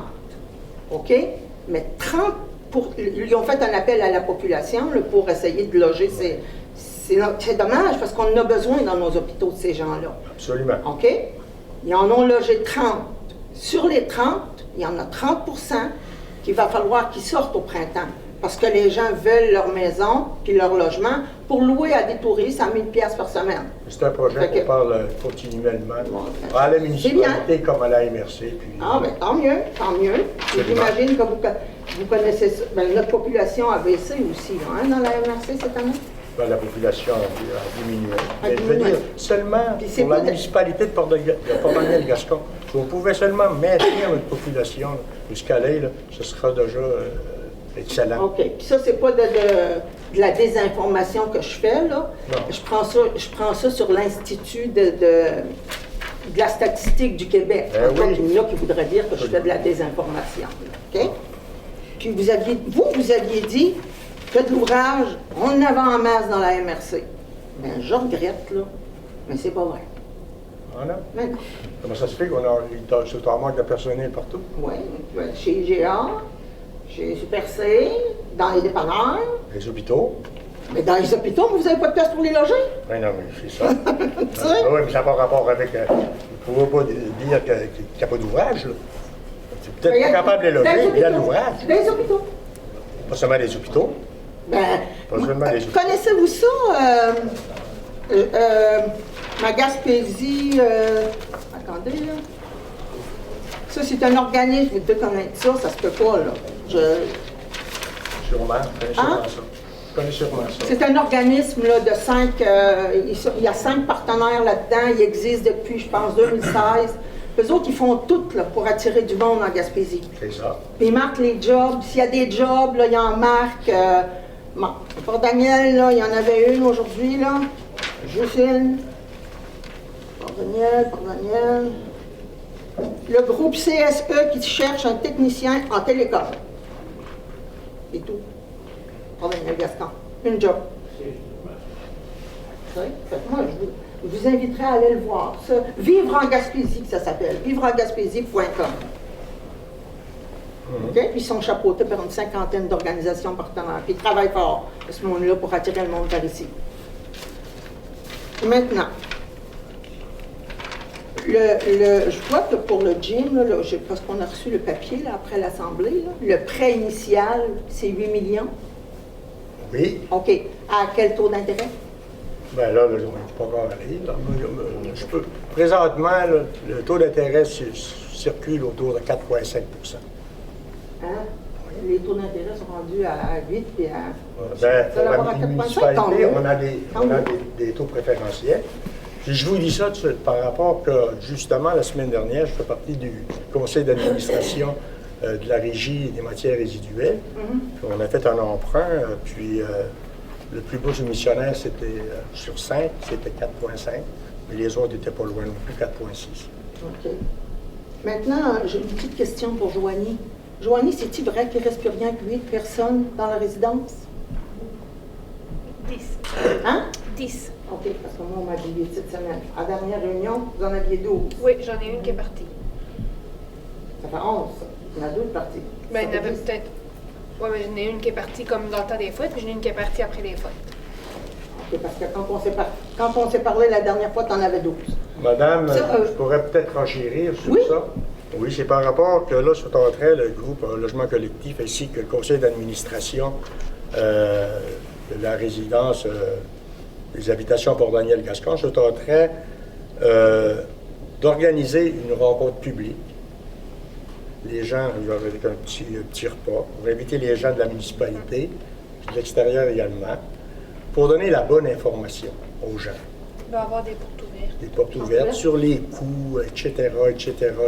OK? Mais 30, ils ont fait un appel à la population là, pour essayer de loger. C'est dommage parce qu'on en a besoin dans nos hôpitaux de ces gens-là. Absolument. OK? Ils en ont logé 30. Sur les 30, il y en a 30 qu'il va falloir qu'ils sortent au printemps. Parce que les gens veulent leur maison puis leur logement pour louer à des touristes à 1000 pièces par semaine. C'est un projet Fait que- qu'on parle continuellement Bon, à la c'est municipalité comme à la MRC. Puis, Ah, bien, tant mieux, tant mieux. Puis j'imagine que vous connaissez ça. Bien, notre population a baissé aussi, là, hein, dans la MRC cette année. ben, la population a diminué. A Mais je veux diminué. dire, seulement Puis c'est pour la pas de- municipalité de Port-Daniel-Gascon, si on pouvait seulement maintenir notre population là, jusqu'à là, ce sera déjà excellent. OK. Puis ça, c'est pas de la désinformation que je fais, là. Non. Je prends ça sur l'Institut de la statistique du Québec. Ben En fait, oui. il y en a qui voudraient dire que je fais de la désinformation. là. OK? Puis vous aviez dit que de l'ouvrage, on en avait en masse dans la MRC. Bien, je regrette, là, mais c'est pas vrai. Ah non? Mais non. Comment ça se fait qu'on est en manque de personnel partout? Oui, chez IGA, chez Super C, dans les dépanneurs, Les hôpitaux? mais dans les hôpitaux, vous n'avez pas de place pour les loger? Oui, non, mais c'est ça. Tu sais? Oui, mais ça n'a pas rapport avec... on ne peut pas dire qu'il n'y a pas d'ouvrage, là. C'est peut-être pas capable de les loger, mais il y a de l'ouvrage. Des hôpitaux. Pas seulement les hôpitaux. Ben, Pas seulement les hôpitaux. connaissez-vous ça, ma Gaspésie, attendez, là. Ça, c'est un organisme, vous devez connaître ça, ça se peut pas, là. Sûrement, je connais sûrement ça. Je connais sûrement ça. C'est un organisme là, de 5, il y a 5 partenaires là-dedans, il existe depuis, je pense, 2016. Eux autres, ils font tout là, pour attirer du monde en Gaspésie. C'est ça. Puis ils marquent les jobs. S'il y a des jobs, là, ils en marquent. Bon, pour Daniel, là, il y en avait une aujourd'hui, là. Juste une. Pour Daniel. Le groupe CSE qui cherche un technicien en télécom. C'est tout. Pour Daniel Gascon. Une job. Fait que moi, je vous inviterai à aller le voir. Ça, Vivre en Gaspésie, que ça s'appelle. Vivreengaspésie.com. OK? Puis ils sont chapeautés par une cinquantaine d'organisations partenaires. Puis ils travaillent fort, ce monde-là, pour attirer le monde vers ici. Maintenant, je vois que pour le gym, là, parce qu'on a reçu le papier là, après l'Assemblée, là, le prêt initial, c'est 8 millions. Oui. OK. À quel taux d'intérêt? Ben là, je ne peux pas encore aller. Là. Présentement, là, le taux d'intérêt circule autour de 4,5 Hein? Les taux d'intérêt sont rendus à 8 et à... Ben, Vous allez avoir à pour la 4,5, municipalité, tant mieux. on a des taux préférentiels. Puis je vous dis ça par rapport que, justement, la semaine dernière, je fais partie du conseil d'administration de la Régie des matières résiduelles. Puis on a fait un emprunt, puis le plus beau soumissionnaire, c'était sur 5, c'était 4,5, mais les autres n'étaient pas loin non plus, 4,6. OK. Maintenant, j'ai une petite question pour Joanie. Joanie, c'est-il vrai qu'il ne reste plus rien que 8 personnes dans la résidence? 10. Hein? 10. OK, parce que moi, on m'a dit 8 cette semaine. À la dernière réunion, vous en aviez 12. Oui, j'en ai une qui est partie. Ça fait 11, ça. Il y en a 2 parties. Ben, il y en Ça avait fait 10. peut-être. Oui, mais j'en ai une qui est partie comme dans le temps des fêtes, puis j'en ai une qui est partie après les fêtes. OK, parce que quand on s'est parlé la dernière fois, tu en avais 12. Madame, Ça, je pourrais peut-être renchérir sur oui. ça. Oui, c'est par rapport que là, je suis en train, le groupe Logement Collectif ainsi que le conseil d'administration de la résidence des habitations Port-Daniel-Gascon, je suis en train d'organiser une rencontre publique. Les gens, avec un petit repas, pour inviter les gens de la municipalité, puis de l'extérieur également, pour donner la bonne information aux gens. Il va y avoir des portes ouvertes. Des portes ouvertes sur les coûts, etc.,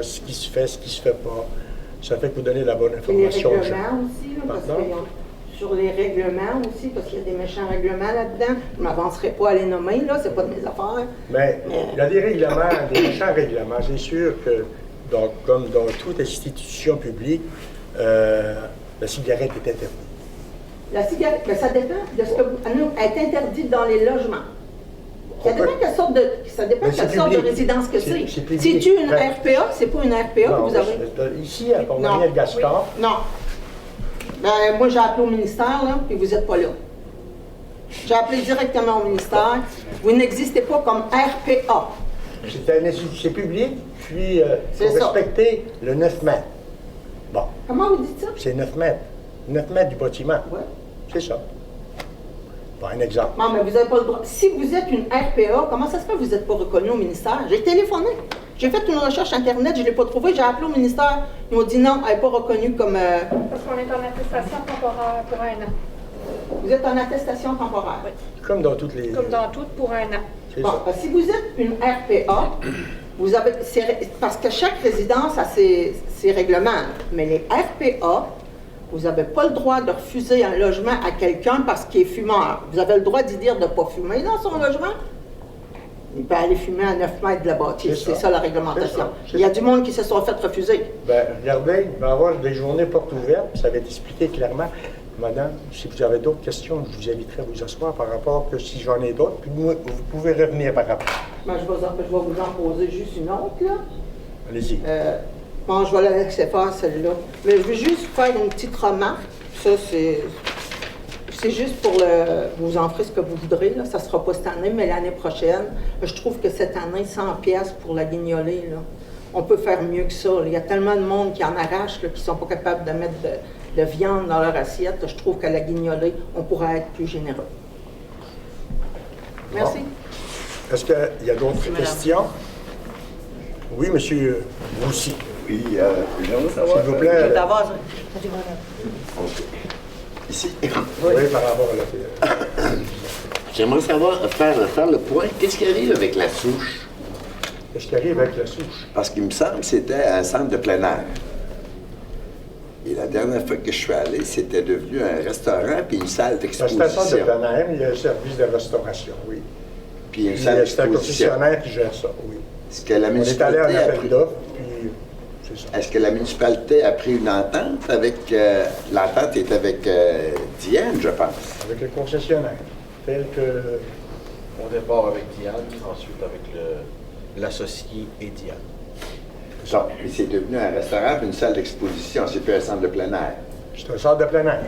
ce qui se fait, ce qui se fait pas. Ça fait que vous donnez la bonne Et les information aux gens. règlements aussi, là, parce Pardon? sur les règlements aussi, parce qu'il y a des méchants règlements là-dedans. Je ne m'avancerai pas à les nommer, là, c'est pas de mes affaires. Mais il y a des règlements, des méchants règlements. C'est sûr que, donc, comme dans toute institution publique, la cigarette est interdite. La cigarette, ben, ça dépend de ce que vous... Elle est interdite dans les logements. Ça dépend quelle sorte de, Ben, c'est sorte de public. résidence que C'est c'est. public. C'est-tu une Ben, RPA? C'est pas une RPA Non, que vous avez? ici, à Port-Daniel-Gascon, Non. Ben, moi, j'ai appelé au ministère, là, puis vous n'êtes pas là. J'ai appelé directement au ministère. Vous n'existez pas comme RPA. c'est public, puis il C'est faut ça. respecter le 9 mètres. Bon, Comment vous dites ça? c'est 9 mètres. 9 mètres du bâtiment. Ouais. C'est ça. Bon, un exemple. Non, mais vous n'avez pas le droit. Si vous êtes une RPA, comment ça se fait que vous n'êtes pas reconnu au ministère? J'ai téléphoné. J'ai fait une recherche Internet, je ne l'ai pas trouvé. J'ai appelé au ministère. Ils m'ont dit non, elle n'est pas reconnue comme... Parce qu'on est en attestation temporaire pour 1 an. Vous êtes en attestation temporaire. Oui. Comme dans toutes les... Comme dans tout, pour 1 an. C'est Bon, ça. parce que si vous êtes une RPA, vous avez... Parce que chaque résidence a ses règlements. Mais les RPA, vous n'avez pas le droit de refuser un logement à quelqu'un parce qu'il est fumeur. Vous avez le droit d'y dire de ne pas fumer dans son logement. Il peut aller fumer à 9 mètres de la bâtisse. C'est C'est ça. ça la réglementation. C'est ça. Il y a du monde qui se sont fait refuser. Ben, regardez, il va y avoir des journées portes ouvertes, puis ça va être expliqué clairement. Madame, si vous avez d'autres questions, je vous inviterai à vous asseoir par rapport que si j'en ai d'autres, puis vous pouvez revenir par rapport. Ben, je vais vous en poser juste une autre, là. Allez-y. Bon, je vais la laisser faire, celle-là. Mais je veux juste faire une petite remarque. Ça, c'est juste pour vous en ferez ce que vous voudrez, là. Ça ne sera pas cette année, mais l'année prochaine. Je trouve que cette année, 100 pièces pour la guignolée, là, on peut faire mieux que ça. Il y a tellement de monde qui en arrache, là, qui ne sont pas capables de mettre de viande dans leur assiette. Je trouve qu'à la guignolée, on pourrait être plus généreux. Merci. Bon. Est-ce qu'il y a d'autres questions? Oui, monsieur Roussy. Oui, j'aimerais savoir. S'il vous plaît. D'abord, Ok. Ici. Oui, par rapport à la... J'aimerais savoir, faire le point, qu'est-ce qui arrive avec la souche? Qu'est-ce qui arrive avec la souche? Parce qu'il me semble que c'était un centre de plein air. Et la dernière fois que je suis allé, c'était devenu un restaurant puis une salle C'est un centre de d'exposition. plein air, il y a un service de restauration, oui. Puis une Puis, salle c'est un d'exposition. concessionnaire qui gère ça, oui. Est-ce que la On est allé en municipalité a appel pris... d'offres, puis c'est ça. Est-ce que la municipalité a pris une entente avec... l'entente est avec Diane, je pense. Avec le concessionnaire, tel que... Au départ avec Diane, ensuite avec l'associé et Diane. Bon, et c'est devenu un restaurant puis une salle d'exposition. C'est plus un centre de plein air. C'est un centre de plein air.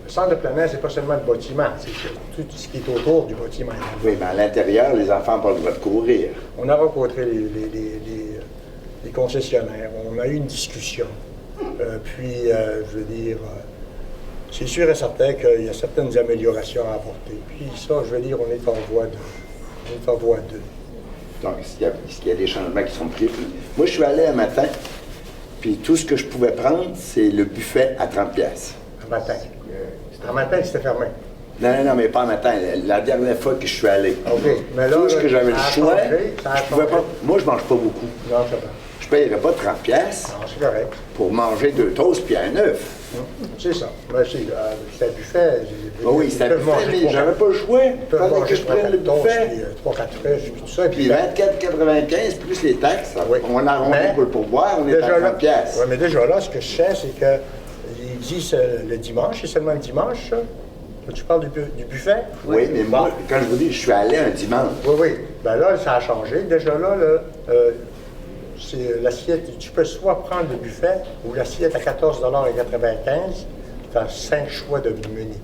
Le centre de plein air, c'est pas seulement le bâtiment, c'est tout ce qui est autour du bâtiment. Oui, mais à l'intérieur, les enfants n'ont pas le droit de courir. On a rencontré les concessionnaires, on a eu une discussion. Je veux dire, c'est sûr et certain qu'il y a certaines améliorations à apporter. Puis ça, je veux dire, on est en voie de. Donc, est-ce qu'il y a des changements qui sont pris? Moi, je suis allé un matin, puis tout ce que je pouvais prendre, c'est le buffet à 30 pièces. Un matin. Un matin, c'était fermé. Non, mais pas un matin. La dernière fois que je suis allé. OK. Mais là, Tout ce que j'avais le ça a choix, changé, ça a je pouvais pas... changé. Moi, je mange pas beaucoup. Non, c'est pas. Je ne payerais pas 30 pièces Non, c'est correct. pour manger 2 toasts puis un œuf. C'est ça. Ben, c'est un buffet. Oui, c'était un buffet, mais j'avais pas le choix. Il Ils peuvent fallait que manger je prenne le 3-4 toasts, buffet. puis 3-4 fraîches, puis tout ça. Puis 24,95 plus les taxes, Oui. on arrondit Mais pour le pourboire, on est à 30 pièces. Oui, mais déjà là, ce que je sais, c'est que ils disent le dimanche, c'est seulement le dimanche, ça? Là, tu parles du buffet? Oui, mais moi, quand je vous dis, je suis allé un dimanche. Oui, oui. Ben là, ça a changé. Déjà là, c'est l'assiette. Tu peux soit prendre le buffet ou l'assiette à 14,95 $. Tu as 5 choix de menu.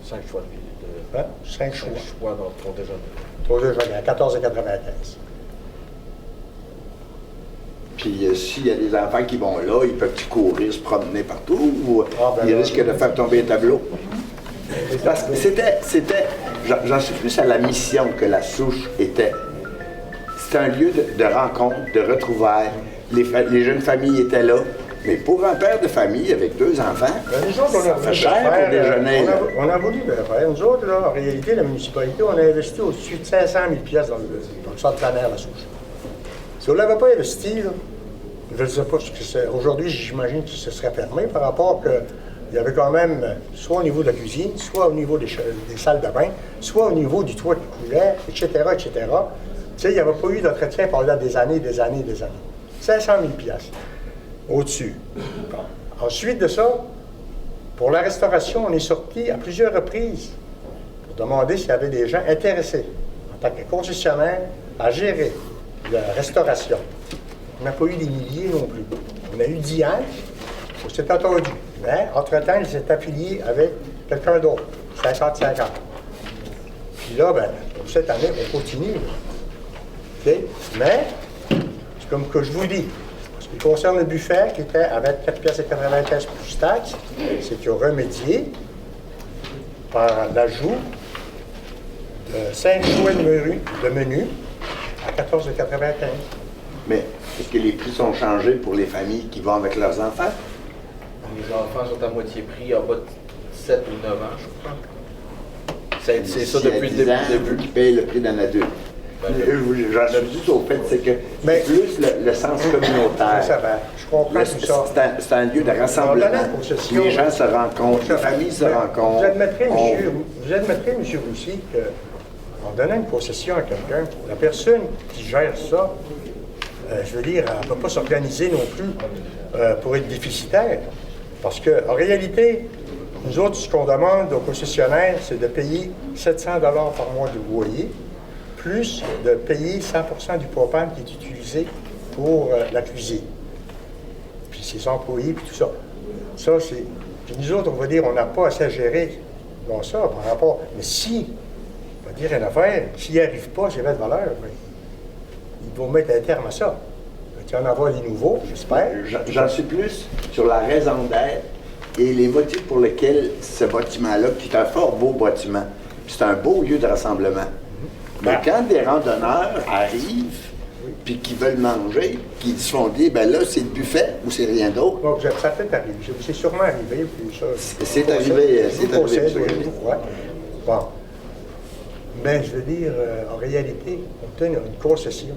5 choix de... Hein? 5 choix. 5 choix dans ton déjeuner. Ton déjeuner à 14,95 $. Puis s'il y a des enfants qui vont là, ils peuvent courir, se promener partout ou ils là, risquent de faire tomber un tableau? Parce que j'en suis plus à la mission que la souche était. C'était un lieu de rencontre, de retrouvailles. Les jeunes familles étaient là. Mais pour un père de famille avec 2 enfants, Ben, nous autres, ça fait cher pour déjeuner. là. On a voulu le faire. Nous autres, là, en réalité, la municipalité, on a investi au-dessus de 500 000 $, dans le centre plein air, la souche. Si on ne l'avait pas investi, là, je ne sais pas ce que c'est. Aujourd'hui, j'imagine que ce serait fermé par rapport qu'il y avait quand même, soit au niveau de la cuisine, soit au niveau des salles de bain, soit au niveau du toit qui coulait, etc., etc. Tu sais, il n'y avait pas eu d'entretien pendant des années, des années, des années. 500 000 $ au-dessus. Bon. Ensuite de ça, pour la restauration, on est sorti à plusieurs reprises pour demander s'il y avait des gens intéressés, en tant que concessionnaire, à gérer la restauration. On n'a pas eu des milliers non plus. On a eu Diane, on s'est entendu. Mais, entre-temps, il s'est affilié avec quelqu'un d'autre, 50-50. Puis là, ben, pour cette année, on continue. OK? Mais, c'est comme que je vous dis, ce qui concerne le buffet, qui était avec 4,95 $ plus taxes, c'est qu'il a remédié par l'ajout de 5 choix de menu à 14,95 $. Mais est-ce que les prix sont changés pour les familles qui vont avec leurs enfants? Les enfants sont à moitié prix, en bas de 7 ou 9 ans, je crois. C'est ça depuis le début. Qui payent le prix d'un adulte. J'en suis juste au fait, c'est que Mais- plus le sens communautaire. Ça va. Je comprends tout ça. C'est un lieu de On rassemblement. donne la concession. Les gens se rencontrent, les familles se rencontrent. Vous admettrez, M. Roussy, qu'en donnant une concession à quelqu'un, la personne qui gère ça, je veux dire, elle ne peut pas s'organiser non plus pour être déficitaire. Parce qu'en réalité, nous autres, ce qu'on demande aux concessionnaires, c'est de payer 700 $ par mois de loyer, plus de payer 100 % du propane qui est utilisé pour la cuisine. Puis ses employés, puis tout ça. Ça, c'est... Puis nous autres, on va dire, on n'a pas assez à gérer dans ça par rapport... Mais si, on va dire une affaire, s'ils n'y arrivent pas, c'est de valeur, oui. Ils vont mettre un terme à ça. Il va y en avoir des nouveaux, j'espère. J'en suis plus sur la raison d'être et les motifs pour lesquels ce bâtiment-là, qui est un fort beau bâtiment, c'est un beau lieu de rassemblement. Mais quand des randonneurs arrivent, puis qui veulent manger, qui se font dire, ben là, c'est le buffet ou c'est rien d'autre. Donc, ça peut arriver. C'est sûrement arrivé. Puis ça, C'est arrivé, je vous conseille, je vous crois. Bon. Mais je veux dire, en réalité, on donne une concession.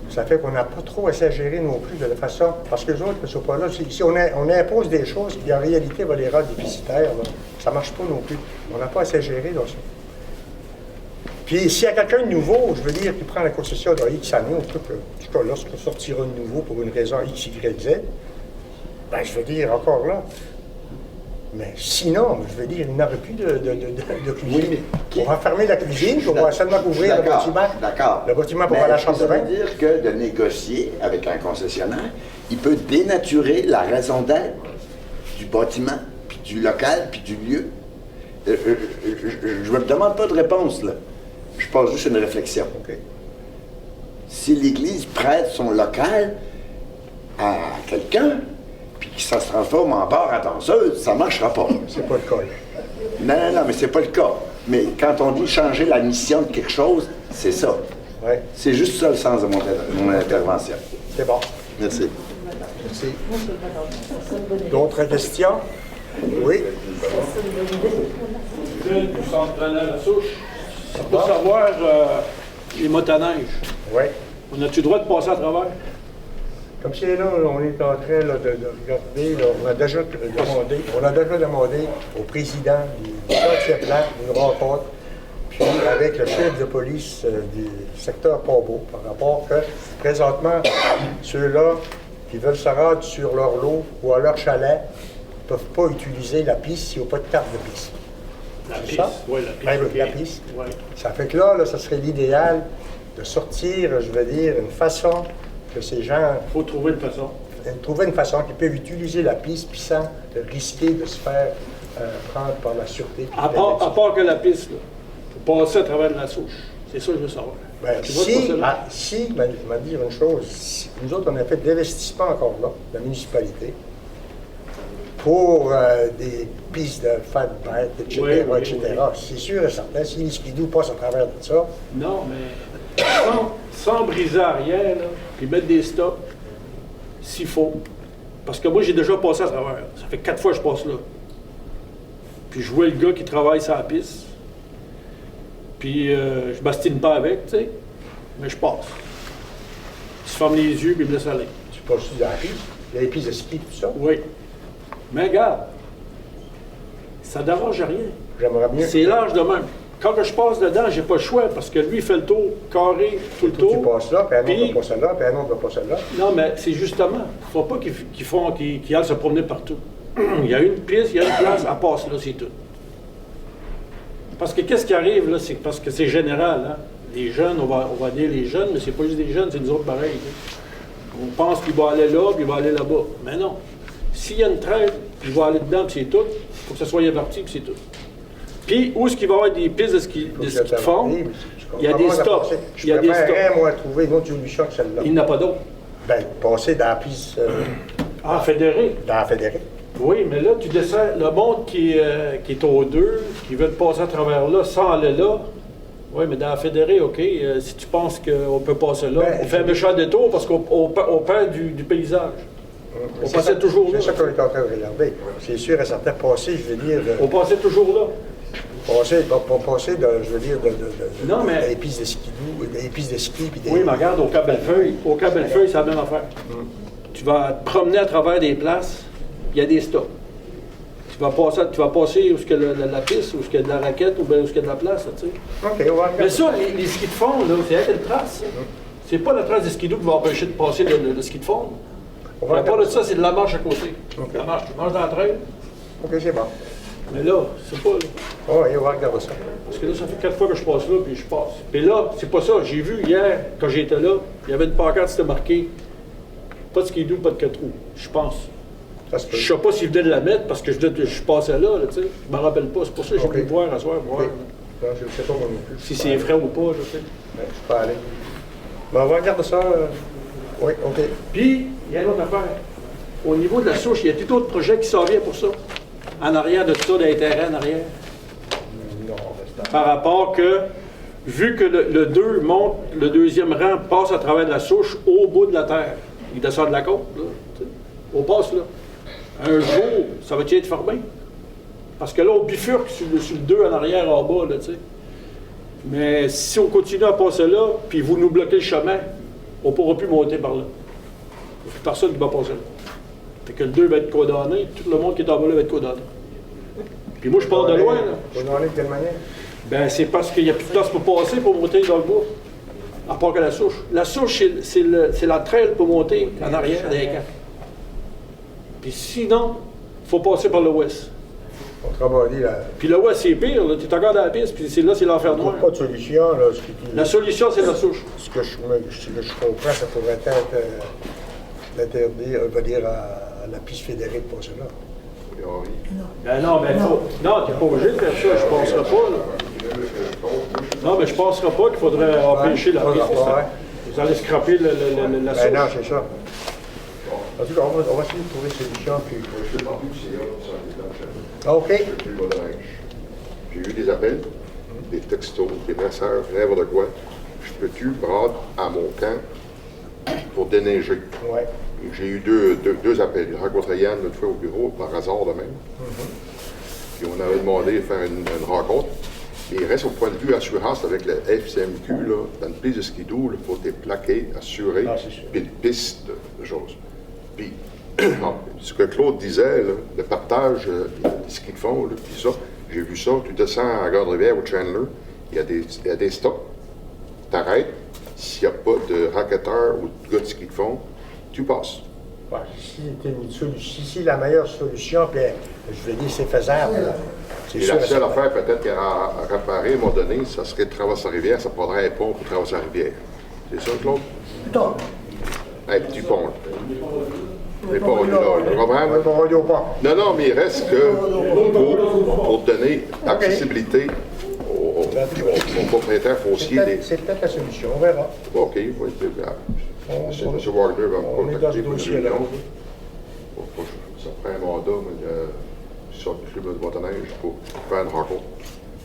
Ça fait qu'on n'a pas trop exagéré non plus de la façon, parce que les autres ne sont pas là. Si on impose des choses, puis en réalité, on va les rendre déficitaires, là, ça ne marche pas non plus. On n'a pas exagéré dans ça. Puis s'il y a quelqu'un de nouveau, je veux dire, qui prend la concession dans X années, en tout cas, lorsqu'on sortira de nouveau pour une raison X, Y, Z, ben je veux dire, encore là. Mais sinon, je veux dire, il n'y aurait plus de cuisine. Oui, mais on va fermer la cuisine, puis on va seulement ouvrir le bâtiment. D'accord. Le bâtiment pour Mais aller à la chambre de bain. ça veut dire que de négocier avec un concessionnaire, il peut dénaturer la raison d'être du bâtiment, puis du local, puis du lieu. Je ne me demande pas de réponse, là. Je pose juste une réflexion. OK. Si l'Église prête son local à quelqu'un, puis que ça se transforme en bar à danseuse, ça ne marchera pas. C'est pas le cas, là. Non, mais c'est pas le cas. Mais quand on dit changer la mission de quelque chose, c'est ça. Ouais. C'est juste ça le sens de mon intervention. C'est bon. Merci. Merci. D'autres questions? Oui. Du centre René La Souche. C'est pour savoir les motoneiges. Oui. On a-tu le droit de passer à travers? Comme c'est là, on est en train là, de regarder, là, on a déjà demandé au président du Sentier-Plan une rencontre, puis avec le chef de police du secteur Pont-Beau, par rapport que présentement, ceux-là qui veulent se rendre sur leur lot ou à leur chalet ne peuvent pas utiliser la piste s'ils n'ont pas de carte de piste. La C'est piste. ça? Oui, la piste. Ben oui, ok. la piste. Ouais. Ça fait que là, ça serait l'idéal de sortir, je veux dire, une façon que ces gens Il faut trouver une façon. trouver une façon qu'ils peuvent utiliser la piste puis sans risquer de se faire prendre par la sûreté. À part que la piste, là, faut passer à travers de la souche. C'est ça que je veux savoir. Ben, Tu vois de passer là? si, je vais dire une chose, nous autres, on a fait de l'investissement encore là, la municipalité, pour des pistes de fat bête, etc., Oui, etc. oui. C'est sûr et certain, si les skidoo passent à travers de ça, Non, mais sans briser arrière, là, puis mettre des stops, s'il faut. Parce que moi, j'ai déjà passé à travers. Ça fait 4 fois que je passe là. Puis je vois le gars qui travaille sur la piste. Puis je bastine pas avec, tu sais. Mais je passe. Il se ferme les yeux, puis il me laisse aller. tu passes sur la piste, il y a les pistes de ski, tout ça. Oui. Mais regarde, ça dérange rien. J'aimerais bien. C'est large de même. Quand que je passe dedans, j'ai pas le choix, parce que lui, il fait le tour carré, tout le Toi, tu tour. passes là, puis un autre Puis- va passer là, puis un autre va passer là. Non, mais c'est justement, il ne faut pas qu'ils aillent se promener partout. Il y a une piste, il y a une place, elle passe là, c'est tout. Parce que qu'est-ce qui arrive là, c'est parce que c'est général, hein? Les jeunes, on va dire les jeunes, mais c'est pas juste des jeunes, c'est nous autres pareil. On pense qu'il va aller là, puis il va aller là-bas. Mais non. S'il y a une traîne, il va aller dedans, puis c'est tout. Il faut que ça soit averti, puis c'est tout. Puis, où est-ce qu'il va y avoir des pistes de ski de fond? Il y a des stops. Il y a des Je préférerais, stops. moi, trouver une autre solution que celle-là. Il n'y en a pas d'autre. Ben, passer dans la piste, Ah, fédéré. dans la fédérée. Oui, mais là, tu descends, le monde qui est au 2, qui veut passer à travers là, sans aller là. Oui, mais dans la fédérée, OK, si tu penses qu'on peut passer là, Ben, on fait un méchant détour parce qu'on perd du paysage. On C'est passait ça- toujours là. C'est ça qu'on est en train de regarder. C'est sûr et certain, passer, je veux dire, On passait toujours là. passer je veux dire, Non, mais- des pistes de ski, des pistes de ski, puis des... Oui, mais regarde, au Cap Bellefeuille, c'est la même affaire. Tu vas te promener à travers des places, il y a des stops. Tu vas passer où est-ce que la piste, où est-ce qu'il y a de la raquette, ou bien où est-ce qu'il y a de la place, là, tu sais. OK, on va regarder. Mais ça, les skis de fond, là, c'est avec une trace. C'est pas la trace des skidoo qui va empêcher de passer le ski de fond. On va À part de regarder ça, c'est de la marche à côté. Ok. La marche, tu marches dans la traîne, OK, c'est bon. mais là, c'est pas là. Oui, on va regarder ça. Parce que là, ça fait 4 fois que je passe là, puis je passe. Puis là, c'est pas ça. J'ai vu hier, quand j'étais là, il y avait une pancarte, c'était marqué « Pas de skidoo, pas de 4 roues », je pense. Ça se peut. Je sais pas s'ils venaient de la mettre, parce que je passais là, tu sais. Je m'en rappelle pas. C'est pour ça que j'ai Ok. voulu voir à soir, voir OK. Non, je ne sais pas moi non plus. si c'est vrai ou pas, je sais. Ben, je peux aller. Ben, on va regarder ça. Oui, OK. Puis, il y a une autre affaire. Au niveau de la souche, il y a tout autre projet qui s'en vient pour ça. En arrière de tout ça, des terrains en arrière. Non, c'est Par rapport que, vu que le 2 monte, le deuxième rang passe à travers de la souche au bout de la terre. Il descend de la côte, là. Tu sais. On passe là. Un jour, ça va être fermé. Parce que là, on bifurque sur le 2 en arrière, en bas, là, tu sais. Mais si on continue à passer là, puis vous nous bloquez le chemin, on ne pourra plus monter par là. Il n'y a plus personne qui va passer là. Fait que le 2 va être condamné, tout le monde qui est en bas là va être condamné. Puis moi, je pars de loin, là. Condamné de quelle manière? Ben, c'est parce qu'il n'y a plus de place pour passer pour monter dans le bois. À part que la souche. La souche, c'est la traîne pour monter en arrière des camps. Puis sinon, il faut passer par l'ouest. Autrement dit, Puis l'ouest, c'est pire. Tu es encore dans la piste, puis c'est là, c'est l'enfer noir. pas de solution. Là, La solution, c'est la souche. Ce que je comprends, ça pourrait être d'interdire, on va dire, à la piste fédérée de passer là. Ben non, ben faut. Non, t'es pas obligé de faire ça, je penserais pas, là. Non, mais je penserais pas qu'il faudrait empêcher la piste. Vous allez scraper la souche. Ben non, c'est ça. En tout cas, on va essayer de trouver une solution. Puis... OK. J'ai eu des appels, des textos, des messages, n'importe quoi. Je peux-tu me rendre à mon camp pour déneiger? Ouais. J'ai eu deux appels. J'ai rencontré Yann l'autre fois au bureau, par hasard de même. Puis on avait demandé de faire une rencontre. Mais il reste au point de vue assurance avec le FCMQ, là, dans une piste de skidoo, il faut être plaqué, assuré, puis une piste de choses. Puis, ce que Claude disait, là, le partage des skis de fond, là, puis ça, j'ai vu ça, tu descends à Garde-Rivière ou Chandler, il y a des stops, t'arrêtes, s'il n'y a pas de racketteur ou de gars de ski de fond, tu passes. Ouais, si la meilleure solution, puis je vais dire c'est faisable. Là. Et la seule affaire peut-être à réparer à un moment donné, ça serait de traverser la rivière, ça prendrait un pont pour traverser la rivière. C'est ça, Claude? Non. Un petit pont. Mais pas rendu là, tu comprends? Non, non, mais il reste que pour donner accessibilité aux propriétaires fonciers. C'est peut-être la solution, on verra. OK, oui, c'est grave. M. Wagner va me contacter. On est dans ce dossier-là. Ça prend un mandat, sur le club de Montaneige pour faire une rencontre.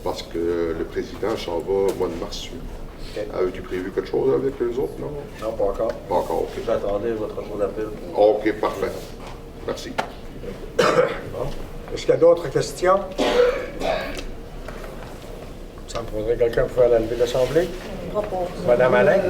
Parce que le président s'en va au mois de mars. As-tu prévu quelque chose avec eux autres, non? Non, pas encore. Pas encore, OK. J'attendais votre retour d'appel. OK, parfait. Merci. Est-ce qu'il y a d'autres questions? Ça me faudrait quelqu'un pour faire la levée d'assemblée? Madame Alain?